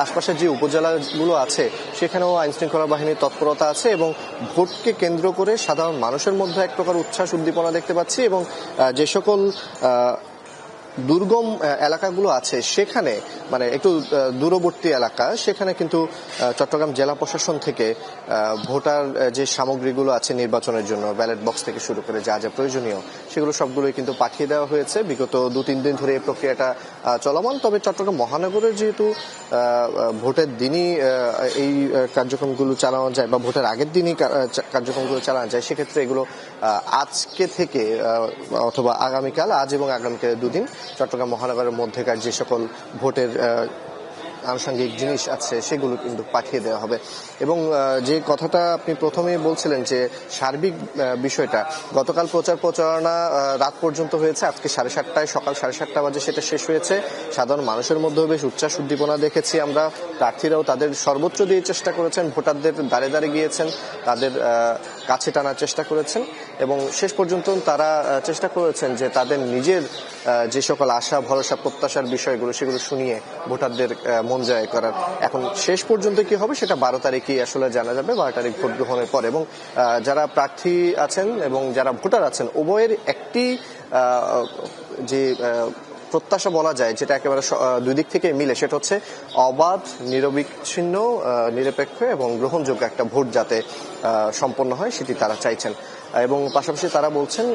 আশপাশের যে উপজেলাগুলো আছে সেখানেও আইন শৃঙ্খলা বাহিনীর তৎপরতা আছে এবং ভোটকে কেন্দ্র করে সাধারণ মানুষের মধ্যে এক প্রকার উচ্ছ্বাস উদ্দীপনা দেখতে পাচ্ছি এবং যে সকল দুর্গম এলাকাগুলো আছে সেখানে, মানে একটু দূরবর্তী এলাকা, সেখানে কিন্তু চট্টগ্রাম জেলা প্রশাসন থেকে ভোটার যে সামগ্রীগুলো আছে নির্বাচনের জন্য, ব্যালট বক্স থেকে শুরু করে যা যা প্রয়োজনীয় সেগুলো সবগুলোই কিন্তু পাঠিয়ে দেওয়া হয়েছে। বিগত 2-3 দিন ধরে এই প্রক্রিয়াটা চলমান। তবে চট্টগ্রাম মহানগরের যেহেতু ভোটের দিনই এই কার্যক্রমগুলো চালানো যায় বা ভোটের আগের দিনই কার্যক্রমগুলো চালানো যায়, সেক্ষেত্রে এগুলো আজকে থেকে অথবা আগামীকাল, আজ এবং আগামীকাল 2 দিন চট্টগ্রাম মহানগরের মধ্যেকার যে সকল ভোটের আনুষঙ্গিক জিনিস আছে সেগুলো কিন্তু পাঠিয়ে দেওয়া হবে। এবং যে কথাটা আপনি প্রথমেই বলছিলেন যে সার্বিক বিষয়টা, গতকাল প্রচারণা রাত পর্যন্ত হয়েছে, আজকে 7:30টায়, সকাল 7:30 বাজে সেটা শেষ হয়েছে। সাধারণ মানুষের মধ্যেও বেশ উচ্ছ্বাস উদ্দীপনা দেখেছি আমরা। প্রার্থীরাও তাদের সর্বোচ্চ দিয়ে চেষ্টা করেছেন, ভোটারদের দ্বারে দ্বারে গিয়েছেন, তাদের কাছে টানার চেষ্টা করেছেন এবং শেষ পর্যন্ত তারা চেষ্টা করেছেন যে তাদের নিজের যে সকল আশা, ভরসা, প্রত্যাশার বিষয়গুলো সেগুলো শুনিয়ে ভোটারদের মন জয় করার। এখন শেষ পর্যন্ত কি হবে সেটা 12 তারিখই আসলে জানা যাবে, 12 তারিখ ভোট গ্রহণের পর। এবং যারা প্রার্থী আছেন এবং যারা ভোটার আছেন, উভয়ের একটি যে প্রত্যাশা বলা যায়, যেটা একেবারে দুই দিক থেকে মিলে, সেটা হচ্ছে অবাধ, নিরবিচ্ছিন্ন, নিরপেক্ষ এবং গ্রহণযোগ্য একটা ভোট যাতে সম্পন্ন হয় সেটি তারা চাইছেন। এবং পাশাপাশি তারা বলছেন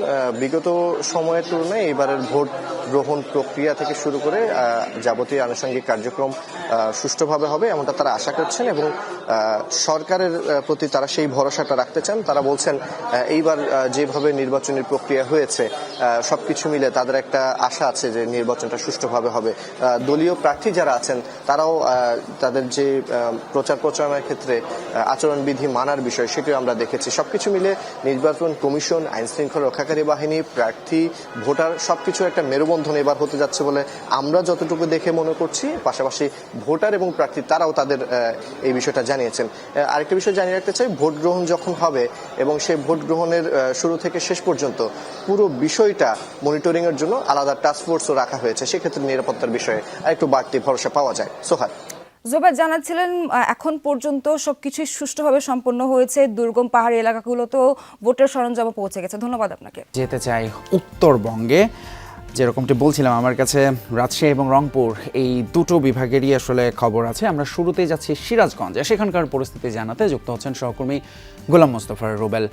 বিগত সময়ের তুলনায় এবারের ভোট গ্রহণ প্রক্রিয়া থেকে শুরু করে যাবতীয় আনুষঙ্গিক কার্যক্রম সুষ্ঠুভাবে হবে এমনটা তারা আশা করছেন এবং সরকারের প্রতি তারা সেই ভরসাটা রাখতে চান। তারা বলছেন এইবার যেভাবে নির্বাচনী প্রক্রিয়া হয়েছে সবকিছু মিলে তাদের একটা আশা আছে যে নির্বাচনটা সুষ্ঠুভাবে হবে। দলীয় প্রার্থী যারা আছেন তারাও তাদের যে প্রচারণার ক্ষেত্রে আচরণবিধি মানার বিষয় সেটিও আমরা দেখেছি। সবকিছু মিলে নির্বাচন কমিশন, আইন শৃঙ্খলা রক্ষাকারী বাহিনী, প্রার্থী, ভোটার সবকিছু একটা মেরুবন্ধন এবার হতে যাচ্ছে বলে আমরা যতটুকু দেখে মনে করছি। পাশাপাশি ভোটার এবং প্রার্থী তারাও তাদের এই বিষয়টা জানিয়েছেন। আরেকটা বিষয় জানিয়ে রাখতে চাই, ভোট গ্রহণ যখন হবে এবং সেই ভোট গ্রহণের শুরু থেকে শেষ পর্যন্ত পুরো বিষয়টা মনিটরিং এর জন্য আলাদা টাস্কফোর্সও রাখা হয়েছে। সেক্ষেত্রে নিরাপত্তার বিষয়ে আরেকটু বাড়তি ভরসা পাওয়া যায়। সোহান, জোবায়ের জানাচ্ছিলেন এখন পর্যন্ত সবকিছুই সুষ্ঠুভাবে সম্পন্ন হয়েছে, দুর্গম পাহাড়ি এলাকাগুলোতেও ভোটের সরঞ্জাম পৌঁছে গেছে। ধন্যবাদ আপনাকে। যেতে চাই উত্তরবঙ্গে, যেরকমটি বলছিলাম আমার কাছে রাজশাহী এবং রংপুর এই দুটো বিভাগেরই আসলে খবর আছে। আমরা শুরুতেই যাচ্ছি সিরাজগঞ্জে, সেখানকার পরিস্থিতি জানাতে যুক্ত হচ্ছেন সহকর্মী গোলাম মোস্তফা রুবেল।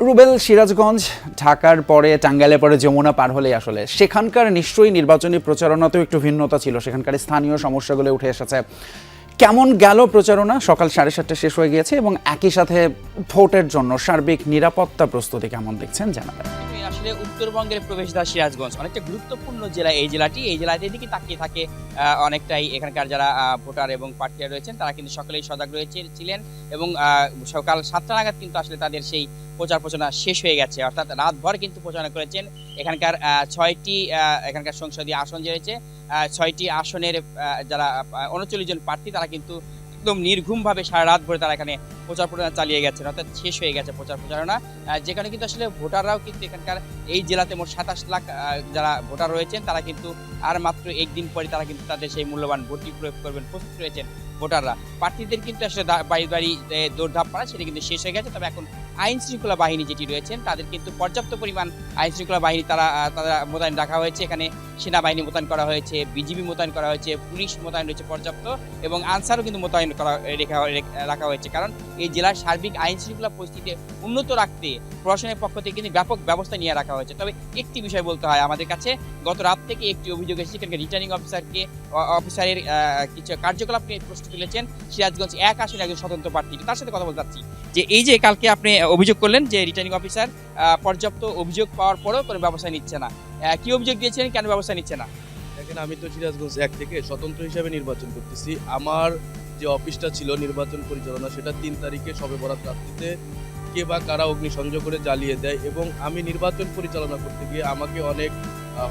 রুবেল, সিরাজগঞ্জ ঢাকার পরে, টাঙ্গাইলের পরে যমুনা পার হলেই আসলে সেখানকার নিশ্চয়ই নির্বাচনী প্রচারণাতেও একটু ভিন্নতা ছিল, সেখানকার স্থানীয় সমস্যাগুলো উঠে এসেছে। কেমন গেল প্রচারণা? সকাল 7:30 শেষ হয়ে গিয়েছে এবং একই সাথে ভোটের জন্য সার্বিক নিরাপত্তা প্রস্তুতি কেমন দেখছেন জানাবেন। আসলে উত্তরবঙ্গের প্রবেশদ্বার সিরাজগঞ্জ অনেকটা গুরুত্বপূর্ণ জেলা। এই জেলাতে দিকে তাকিয়ে থাকে অনেকটাই এখানকার যারা ভোটার এবং প্রার্থীরা রয়েছেন তারা কিন্তু সকলেই সজাগ ছিলেন এবং সকাল 7টা নাগাদ কিন্তু আসলে তাদের সেই প্রচারণা শেষ হয়ে গেছে, অর্থাৎ রাতভর কিন্তু প্রচারণা করেছেন। এখানকার 6টি এখানকার সংসদীয় আসন রয়েছে, 6টি আসনের যারা 39 জন প্রার্থী তারা কিন্তু একদম নির্ঘুমভাবে সারা রাত ভরে তারা এখানে প্রচারণা চালিয়ে গেছেন, অর্থাৎ শেষ হয়ে গেছে প্রচারণা। যেখানে কিন্তু আসলে ভোটাররাও কিন্তু এখানকার এই জেলাতে মোট 27 লাখ যারা ভোটার রয়েছেন তারা কিন্তু আর মাত্র একদিন পরে তারা কিন্তু তাদের সেই মূল্যবান ভোটটি প্রয়োগ করবেন, প্রস্তুত রয়েছেন ভোটাররা। প্রার্থীদের কিন্তু আসলে বাড়ি বাড়ি দৌড়ধাপ পাড়া সেটা কিন্তু শেষ হয়ে গেছে। তবে এখন আইন শৃঙ্খলা বাহিনী যেটি রয়েছেন তাদের কিন্তু পর্যাপ্ত পরিমাণ আইন শৃঙ্খলা বাহিনী তারা মোতায়েন রাখা হয়েছে। এখানে সেনাবাহিনী মোতায়েন করা হয়েছে, বিজিবি মোতায়েন করা হয়েছে, পুলিশ মোতায়েন রয়েছে পর্যাপ্ত এবং আনসারও কিন্তু মোতায়েন রাখা হয়েছে। কারণ এই জেলার সার্বিক আইন শৃঙ্খলা পরিস্থিতি উন্নত রাখতে প্রশাসনের পক্ষ থেকে কিন্তু ব্যাপক ব্যবস্থা নিয়ে রাখা হয়েছে। তবে একটি বিষয় বলতে হয়, আমাদের কাছে গত রাত থেকে একটি অভিযোগ এসেছে, এখানকার রিটার্নিং অফিসারের কিছু কার্যকলাপ নিয়ে প্রশ্ন তুলেছেন সিরাজগঞ্জ 1 আসনে একজন স্বতন্ত্র প্রার্থী। তার সাথে কথা বলতে চাচ্ছি যে এই যে কালকে আপনি অভিযোগ করলেন যে রিটার্নিং অফিসার পর্যাপ্ত অভিযোগ পাওয়ার পরেও কোনো ব্যবস্থা নিচ্ছে না, কি অভিযোগ দিয়েছেন, কেন ব্যবস্থা নিচ্ছে না? দেখেন, আমি তো সিরাজগঞ্জ 1 থেকে স্বতন্ত্র হিসাবে নির্বাচন করতেছি। আমার যে অফিসটা ছিল নির্বাচন পরিচালনা, সেটা 3 তারিখে শবে বরাত রাত্রিতে কে বা কারা অগ্নিসংযোগ করে জ্বালিয়ে দেয় এবং আমি নির্বাচন পরিচালনা করতে গিয়ে আমাকে অনেক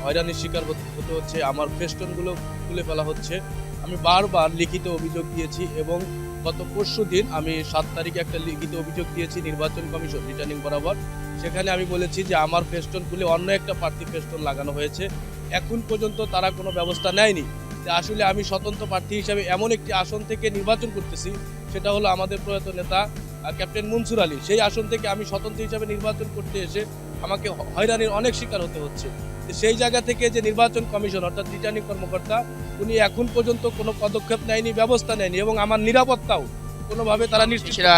হয়রানির শিকার হতে হচ্ছে। আমার ফেস্টনগুলো তুলে ফেলা হচ্ছে। আমি বারবার লিখিত অভিযোগ দিয়েছি এবং গত পরশুদিন আমি 7 তারিখে একটা লিখিত অভিযোগ দিয়েছি নির্বাচন কমিশন রিটার্নিং বরাবর। সেখানে আমি বলেছি যে আমার ফেস্টন খুলে অন্য একটা প্রার্থী ফেস্টন লাগানো হয়েছে, এখন পর্যন্ত তারা কোনো ব্যবস্থা নেয়নি। যে আসলে আমি স্বতন্ত্র প্রার্থী হিসাবে এমন একটি আসন থেকে নির্বাচন করতেছি, সেটা হলো আমাদের প্রয়াত নেতা ক্যাপ্টেন মনসুর আলী। সেই আসন থেকে আমি স্বতন্ত্র হিসাবে নির্বাচন করতে এসে আমাকে হয়রানির অনেক শিকার হতে হচ্ছে। সেই জায়গা থেকে যে নির্বাচন কমিশন অর্থাৎ রিটার্নিং কর্মকর্তা উনি এখন পর্যন্ত কোনো পদক্ষেপ নেয়নি, ব্যবস্থা নেয়নি এবং আমার নিরাপত্তাও কোনোভাবে তারা নিশ্চিত। সেটা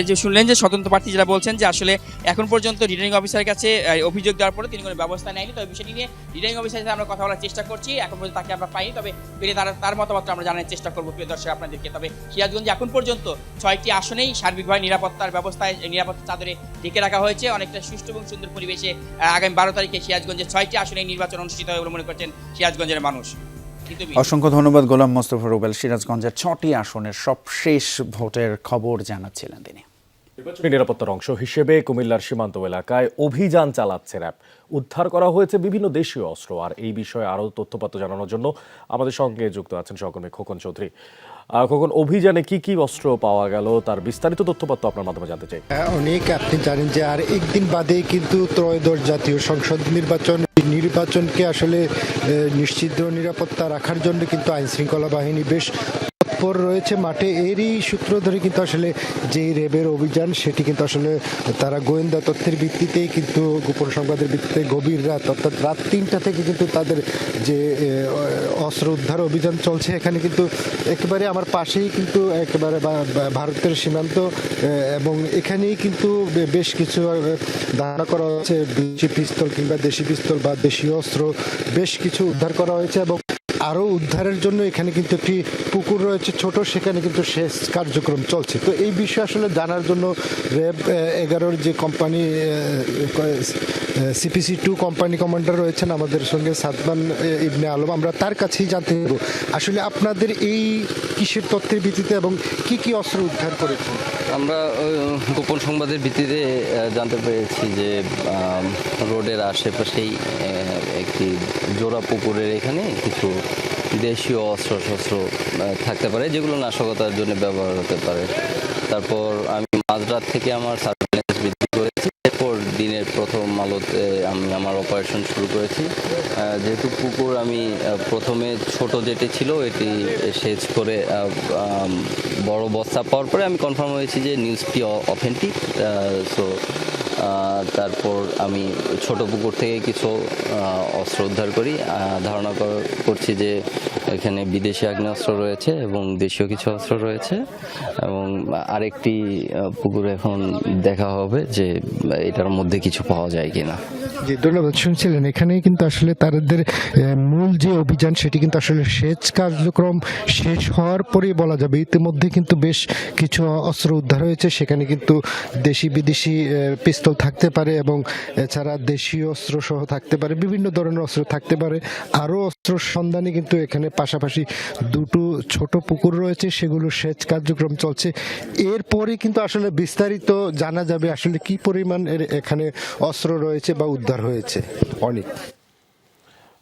যে শুনলেন যে স্বতন্ত্র প্রার্থী যারা বলছেন যে আসলে এখন পর্যন্ত রিটার্নিং অফিসারের কাছে অভিযোগ দেওয়ার পরে তিনি কোনো ব্যবস্থা নেয়নি। তবে বিষয়টি নিয়ে রিটার্নিং অফিসারের সাথে আমরা কথা বলার চেষ্টা করছি, এখন পর্যন্ত তাকে আমরা পাইনি। তবে পেলে তার মতামত আমরা জানার চেষ্টা করবো প্রিয় দর্শক আপনাদেরকে। তবে সিরাজগঞ্জে এখন পর্যন্ত 6টি আসনেই সার্বিকভাবে নিরাপত্তার ব্যবস্থায় নিরাপত্তা চাদরে ঢেকে রাখা হয়েছে। অনেকটা সুষ্ঠু এবং সুন্দর পরিবেশে আগামী 12 তারিখে সিরাজগঞ্জে 6টি আসনে নির্বাচন অনুষ্ঠিত হবে বলে মনে করছেন সিরাজগঞ্জের মানুষ। অসংখ্য ধন্যবাদ গোলাম মোস্তফা রুবেল। সিরাজগঞ্জের 6টি আসনের সবশেষ ভোটের খবর জানাচ্ছিলেন তিনি। নির্বাচনী নিরাপত্তার অংশ হিসেবে কুমিল্লার সীমান্ত এলাকায় অভিযান চালাচ্ছে র্যাব। উদ্ধার করা হয়েছে বিভিন্ন দেশীয় অস্ত্র। আর এই বিষয়ে আরও তথ্যপাত্র জানানোর জন্য আমাদের সঙ্গে যুক্ত আছেন সহকর্মী খোকন চৌধুরী। খোকন, অভিযানে কি কি অস্ত্র পাওয়া গেল তার বিস্তারিত তথ্যপাত্র আপনার মাধ্যমে জানতে চাই। অনেক আপনি জানেন যে আর একদিন বাদে কিন্তু ত্রয়োদশ জাতীয় সংসদ নির্বাচনকে আসলে নিশ্চিত নিরাপত্তা রাখার জন্য কিন্তু আইন শৃঙ্খলা বাহিনী বেশ তৎপর রয়েছে মাঠে। এরই সূত্র ধরে কিন্তু আসলে যে র্যাবের অভিযান সেটি কিন্তু আসলে তারা গোয়েন্দা তথ্যের ভিত্তিতেই কিন্তু গোপন সংবাদের ভিত্তিতে গভীর রাত অর্থাৎ রাত 3টা থেকে কিন্তু তাদের যে অস্ত্র উদ্ধার অভিযান চলছে। এখানে কিন্তু একেবারে আমার পাশেই কিন্তু একেবারে ভারতের সীমান্ত এবং এখানেই কিন্তু বেশ কিছু ধারণা করা হচ্ছে বিদেশি পিস্তল কিংবা দেশি পিস্তল বা দেশীয় অস্ত্র বেশ কিছু উদ্ধার করা হয়েছে এবং আরও উদ্ধারের জন্য এখানে কিন্তু একটি পুকুর রয়েছে ছোট, সেখানে কিন্তু সেচ কার্যক্রম চলছে। তো এই বিষয়ে আসলে জানার জন্য র্যাব 11-র যে কোম্পানি CPC 2 কোম্পানি কমান্ডার রয়েছেন আমাদের সঙ্গে সাদমান ইবনে আলম, আমরা তার কাছেই জানতে চাইব আসলে আপনাদের এই কিসের তথ্যের ভিত্তিতে এবং কি কি অস্ত্র উদ্ধার করেছেন। আমরা গোপন সংবাদের ভিত্তিতে জানতে পেরেছি যে রোডের আশেপাশেই একটি জোড়া পুকুরের এখানে কিছু দেশীয় অস্ত্র থাকতে পারে যেগুলো নাশকতার জন্য ব্যবহার হতে পারে। তারপর আমি মাঝরাত থেকে আমার সার্ভেলেন্স বৃদ্ধি করেছি, এরপর দিনের প্রথম আলোতে আমি আমার অপারেশন শুরু করেছি। যেহেতু পুকুর আমি প্রথমে ছোট যেটি ছিল এটি সেচ করে বড় বস্তা পাওয়ার পরে আমি কনফার্ম হয়েছি যে নিউজটি অথেন্টিক। সো তারপর আমি ছোট পুকুর থেকে কিছু অস্ত্র উদ্ধার করি। ধারণা করছি যে এখানে বিদেশি আগ্নেয়াস্ত্র রয়েছে এবং দেশীয় কিছু অস্ত্র রয়েছে এবং আরেকটি পুকুর এখন দেখা হবে যে এটার মধ্যে কিছু পাওয়া যায় কিনা। জি ধন্যবাদ। শুনছিলেন এখানেই কিন্তু আসলে তাদের মূল যে অভিযান সেটি কিন্তু আসলে সেচ কার্যক্রম শেষ হওয়ার পরেই বলা যাবে। ইতিমধ্যে কিন্তু বেশ কিছু অস্ত্র উদ্ধার হয়েছে, সেখানে কিন্তু দেশি বিদেশি পিস্তল থাকতে পারে এবং এছাড়া দেশীয় অস্ত্র সহ থাকতে পারে, বিভিন্ন ধরনের অস্ত্র থাকতে পারে। আরও অস্ত্র সন্ধানে কিন্তু এখানে পাশাপাশি দুটো ছোট পুকুর রয়েছে, সেগুলো সেচ কার্যক্রম চলছে। এরপরে কিন্তু আসলে বিস্তারিত জানা যাবে আসলে কি পরিমাণ এখানে অস্ত্র রয়েছে বা উদ্ধার হয়েছে। অনেক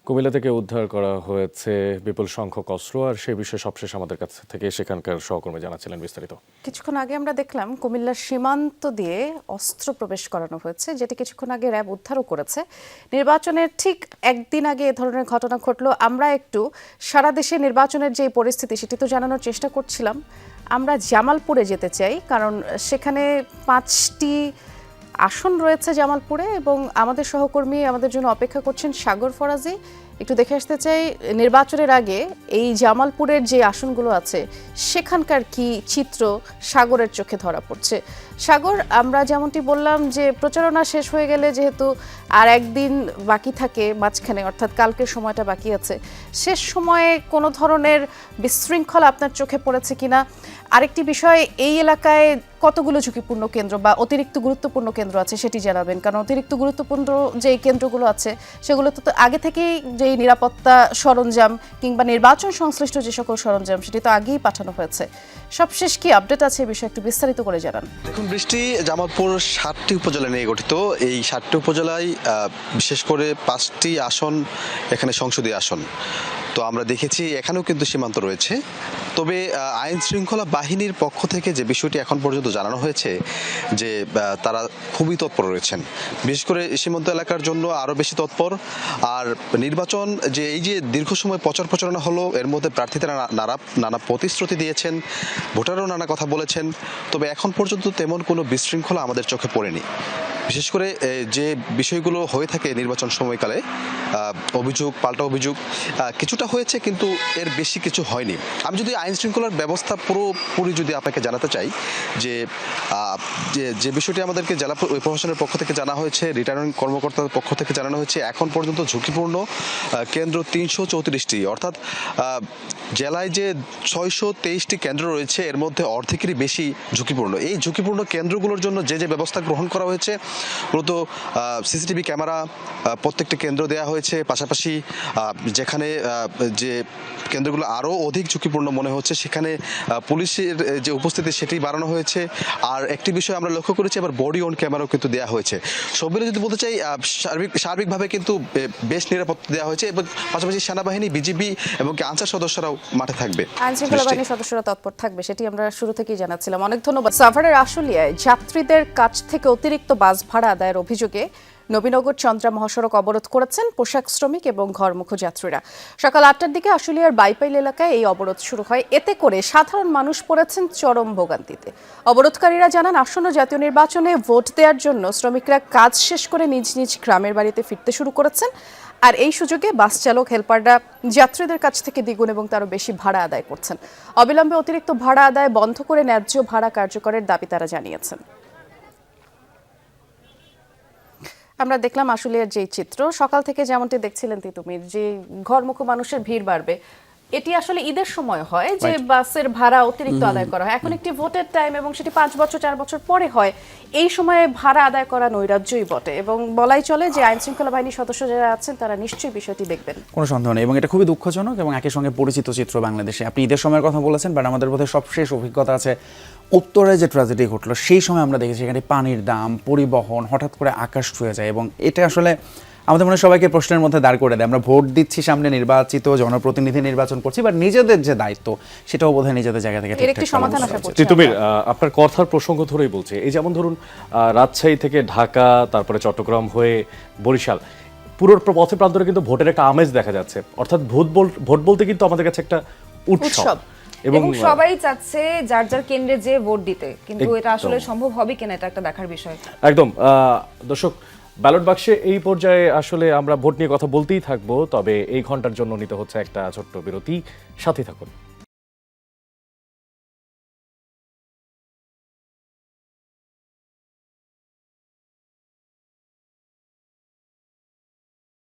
কুমিল্লা থেকে উদ্ধার করা হয়েছে বিপুল সংখ্যক অস্ত্র, আর সেই বিষয়ে সবশেষ আমাদের কাছ থেকে সেখানকার সহকর্মী জানাচ্ছিলেন বিস্তারিত। কিছুক্ষণ আগে আমরা দেখলাম কুমিল্লার সীমান্ত দিয়ে অস্ত্র প্রবেশ করানো হয়েছে, যেটি কিছুক্ষণ আগে র্যাব উদ্ধারও করেছে। নির্বাচনের ঠিক একদিন আগে এ ধরনের ঘটনা ঘটলো। আমরা একটু সারা দেশে নির্বাচনের যে পরিস্থিতি সেটি তো জানানোর চেষ্টা করছিলাম। আমরা জামালপুরে যেতে চাই, কারণ সেখানে 5টি আসন রয়েছে জামালপুরে এবং আমাদের সহকর্মী আমাদের জন্য অপেক্ষা করছেন সাগর ফরাজি। একটু দেখে আসতে চাই নির্বাচনের আগে এই জামালপুরের যে আসনগুলো আছে সেখানকার কি চিত্র সাগরের চোখে ধরা পড়ছে। সাগর, আমরা যেমনটি বললাম যে প্রচারণা শেষ হয়ে গেলে যেহেতু আর একদিন বাকি থাকে মাঝখানে, অর্থাৎ কালকের সময়টা বাকি আছে, শেষ সময়ে কোনো ধরনের বিশৃঙ্খলা আপনার চোখে পড়েছে কিনা? আরেকটি বিষয়, এই এলাকায় কতগুলো ঝুঁকিপূর্ণ কেন্দ্র বা অতিরিক্ত গুরুত্বপূর্ণ কেন্দ্র আছে সেটি জানাবেন, কারণ অতিরিক্ত গুরুত্বপূর্ণ যে কেন্দ্রগুলো আছে সেগুলো তো আগে থেকেই যে নিরাপত্তা সরঞ্জাম কিংবা নির্বাচন সংশ্লিষ্ট যে সকল সরঞ্জাম সেটি তো আগেই পাঠানো হয়েছে। সবশেষ কি আপডেট আছে এই বিষয়ে একটু বিস্তারিত করে জানান। দেখুন বৃষ্টি, জামালপুর 7টি উপজেলা নিয়ে গঠিত। এই 7টি উপজেলায় বিশেষ করে 5টি আসন এখানে সংসদীয় আসন। তো আমরা দেখেছি এখানেও কিন্তু সীমান্ত রয়েছে। তবে আইন শৃঙ্খলা বাহিনীর পক্ষ থেকে যে বিষয়টি এখন পর্যন্ত জানানো হয়েছে যে তারা খুবই তৎপর রয়েছেন, বিশেষ করে সীমান্ত এলাকার জন্য আরও বেশি তৎপর। আর নির্বাচন যে এই যে দীর্ঘ সময় প্রচার প্রচারণা হলো, এর মধ্যে প্রার্থীরা নানা প্রতিশ্রুতি দিয়েছেন, ভোটারও নানা কথা বলেছেন, তবে এখন পর্যন্ত তেমন কোনো বিশৃঙ্খলা আমাদের চোখে পড়েনি। বিশেষ করে যে বিষয়গুলো হয়ে থাকে নির্বাচন সময়কালে, অভিযোগ পাল্টা অভিযোগ কিছুটা হয়েছে, কিন্তু এর বেশি কিছু হয়নি। আমি যদি আইন শৃঙ্খলার ব্যবস্থা পুরোপুরি যদি আপনাকে জানাতে চাই যে যে বিষয়টি আমাদেরকে জেলা প্রশাসনের পক্ষ থেকে জানা হয়েছে, রিটার্নিং কর্মকর্তার পক্ষ থেকে জানানো হয়েছে, এখন পর্যন্ত ঝুঁকিপূর্ণ কেন্দ্র 334টি, অর্থাৎ জেলায় যে 623টি কেন্দ্র রয়েছে এর মধ্যে অর্ধেকেরই বেশি ঝুঁকিপূর্ণ। এই ঝুঁকিপূর্ণ কেন্দ্রগুলোর জন্য যে ব্যবস্থা গ্রহণ করা হয়েছে, মূলত সিসিটিভি ক্যামেরা প্রত্যেকটি কেন্দ্র দেওয়া হয়েছে, পাশাপাশি যেখানে যে কেন্দ্রগুলো আরও অধিক ঝুঁকিপূর্ণ মনে হচ্ছে সেখানে পুলিশের যে উপস্থিতি সেটি বাড়ানো হয়েছে। আর একটি বিষয় আমরা লক্ষ্য করেছি, আবার বডি অন ক্যামেরাও কিন্তু দেওয়া হয়েছে। সব মিলে যদি বলতে চাই সার্বিকভাবে কিন্তু বেশ নিরাপত্তা দেওয়া হয়েছে, এবং পাশাপাশি সেনাবাহিনী, বিজিবি এবং আনসার সদস্যরাও মাঠে থাকবে। আইন শৃঙ্খলা বাহিনীর সদস্যরা তৎপর থাকবে, সেটি আমরা শুরু থেকেই জানাচ্ছিলাম। অনেক ধন্যবাদ। সাভারের আশুলিয়ায় যাত্রীদের কাছ থেকে অতিরিক্ত বাস ভাড়া আদায়ের অভিযোগে নবীনগর চন্দ্রা মহাসড়ক অবরোধ করেছেন পোশাক শ্রমিক এবং ঘরমুখো যাত্রীরা। সকাল 8টার দিকে আশুলিয়ার বাইপাইল এলাকায় এই অবরোধ শুরু হয়। এতে করে সাধারণ মানুষ পড়েছেন চরম ভোগান্তিতে। অবরোধকারীরা জানান, আসন্ন জাতীয় নির্বাচনে ভোট দেওয়ার জন্য শ্রমিকরা কাজ শেষ করে নিজ নিজ গ্রামের বাড়িতে ফিরতে শুরু করেছেন। আর এই সুযোগে বাস চালক হেলপাররা যাত্রীদের কাছ থেকে দ্বিগুণ এবং তারও বেশি ভাড়া আদায় করছেন। অবিলম্বে অতিরিক্ত ভাড়া আদায় বন্ধ করে ন্যায্য ভাড়া কার্যকরের দাবি তারা জানিয়েছেন। আমরা দেখলাম আশুলিয়ার যে চিত্র, সকাল থেকে যেমনটি দেখছিলেন তিতুমির, যে ঘরমুখো মানুষের ভিড় বাড়বে। এটি আসলে ঈদের সময় হয় যে বাসের ভাড়া অতিরিক্ত আদায় করা হয়। এখন একটি ভোটের টাইম এবং সেটি 5 বছর 4 বছর পরে হয়। এই সময়ে ভাড়া আদায় করা নৈরাজ্যই বটে, এবং বলাই চলে যে আইন শৃঙ্খলা বাহিনীর সদস্য যারা আছেন তারা নিশ্চয়ই বিষয়টি দেখবেন। কোনো সন্দেহ নেই, এবং এটা খুবই দুঃখজনক এবং একই সঙ্গে পরিচিত চিত্র বাংলাদেশে। আপনি ঈদের সময়ের কথা বলেছেন, বাট আমাদের বোধহয় সবশেষ অভিজ্ঞতা আছে উত্তরে যে ট্র্যাজেডি ঘটলো, সেই সময় আমরা দেখেছি এখানে পানির দাম, পরিবহন হঠাৎ করে আকাশ ছুঁয়ে যায়, এবং এটা আসলে আমাদের মনে সবাইকে প্রশ্নের মধ্যে দাঁড় করে দেয়। আমরা ভোট দিচ্ছি, সামনে নির্বাচিত জনপ্রতিনিধি নির্বাচন করছি, বাট নিজেদের যে দায়িত্ব সেটাও বোধহয় নিজেদের জায়গা থেকে তিতুমির, আপনার কথার প্রসঙ্গ ধরেই বলছে, এই যেমন ধরুন রাজশাহী থেকে ঢাকা, তারপরে চট্টগ্রাম হয়ে বরিশাল, পুরো পথে প্রান্তরে কিন্তু ভোটের একটা আমেজ দেখা যাচ্ছে। অর্থাৎ ভোট বলতে কিন্তু আমাদের কাছে একটা উৎসব, এবং সবাই চাচ্ছে যার যার কেন্দ্রে যে ভোট দিতে, কিন্তু এটা আসলে সম্ভব হবে কিনা এটা একটা দেখার বিষয়। একদম। দর্শক, ব্যালট বাক্সে এই পর্যায়ে আসলে আমরা ভোট নিয়ে কথা বলতেই থাকবো, তবে এই ঘন্টার জন্য নিতে হচ্ছে একটা ছোট্ট বিরতি। সাথে থাকুন।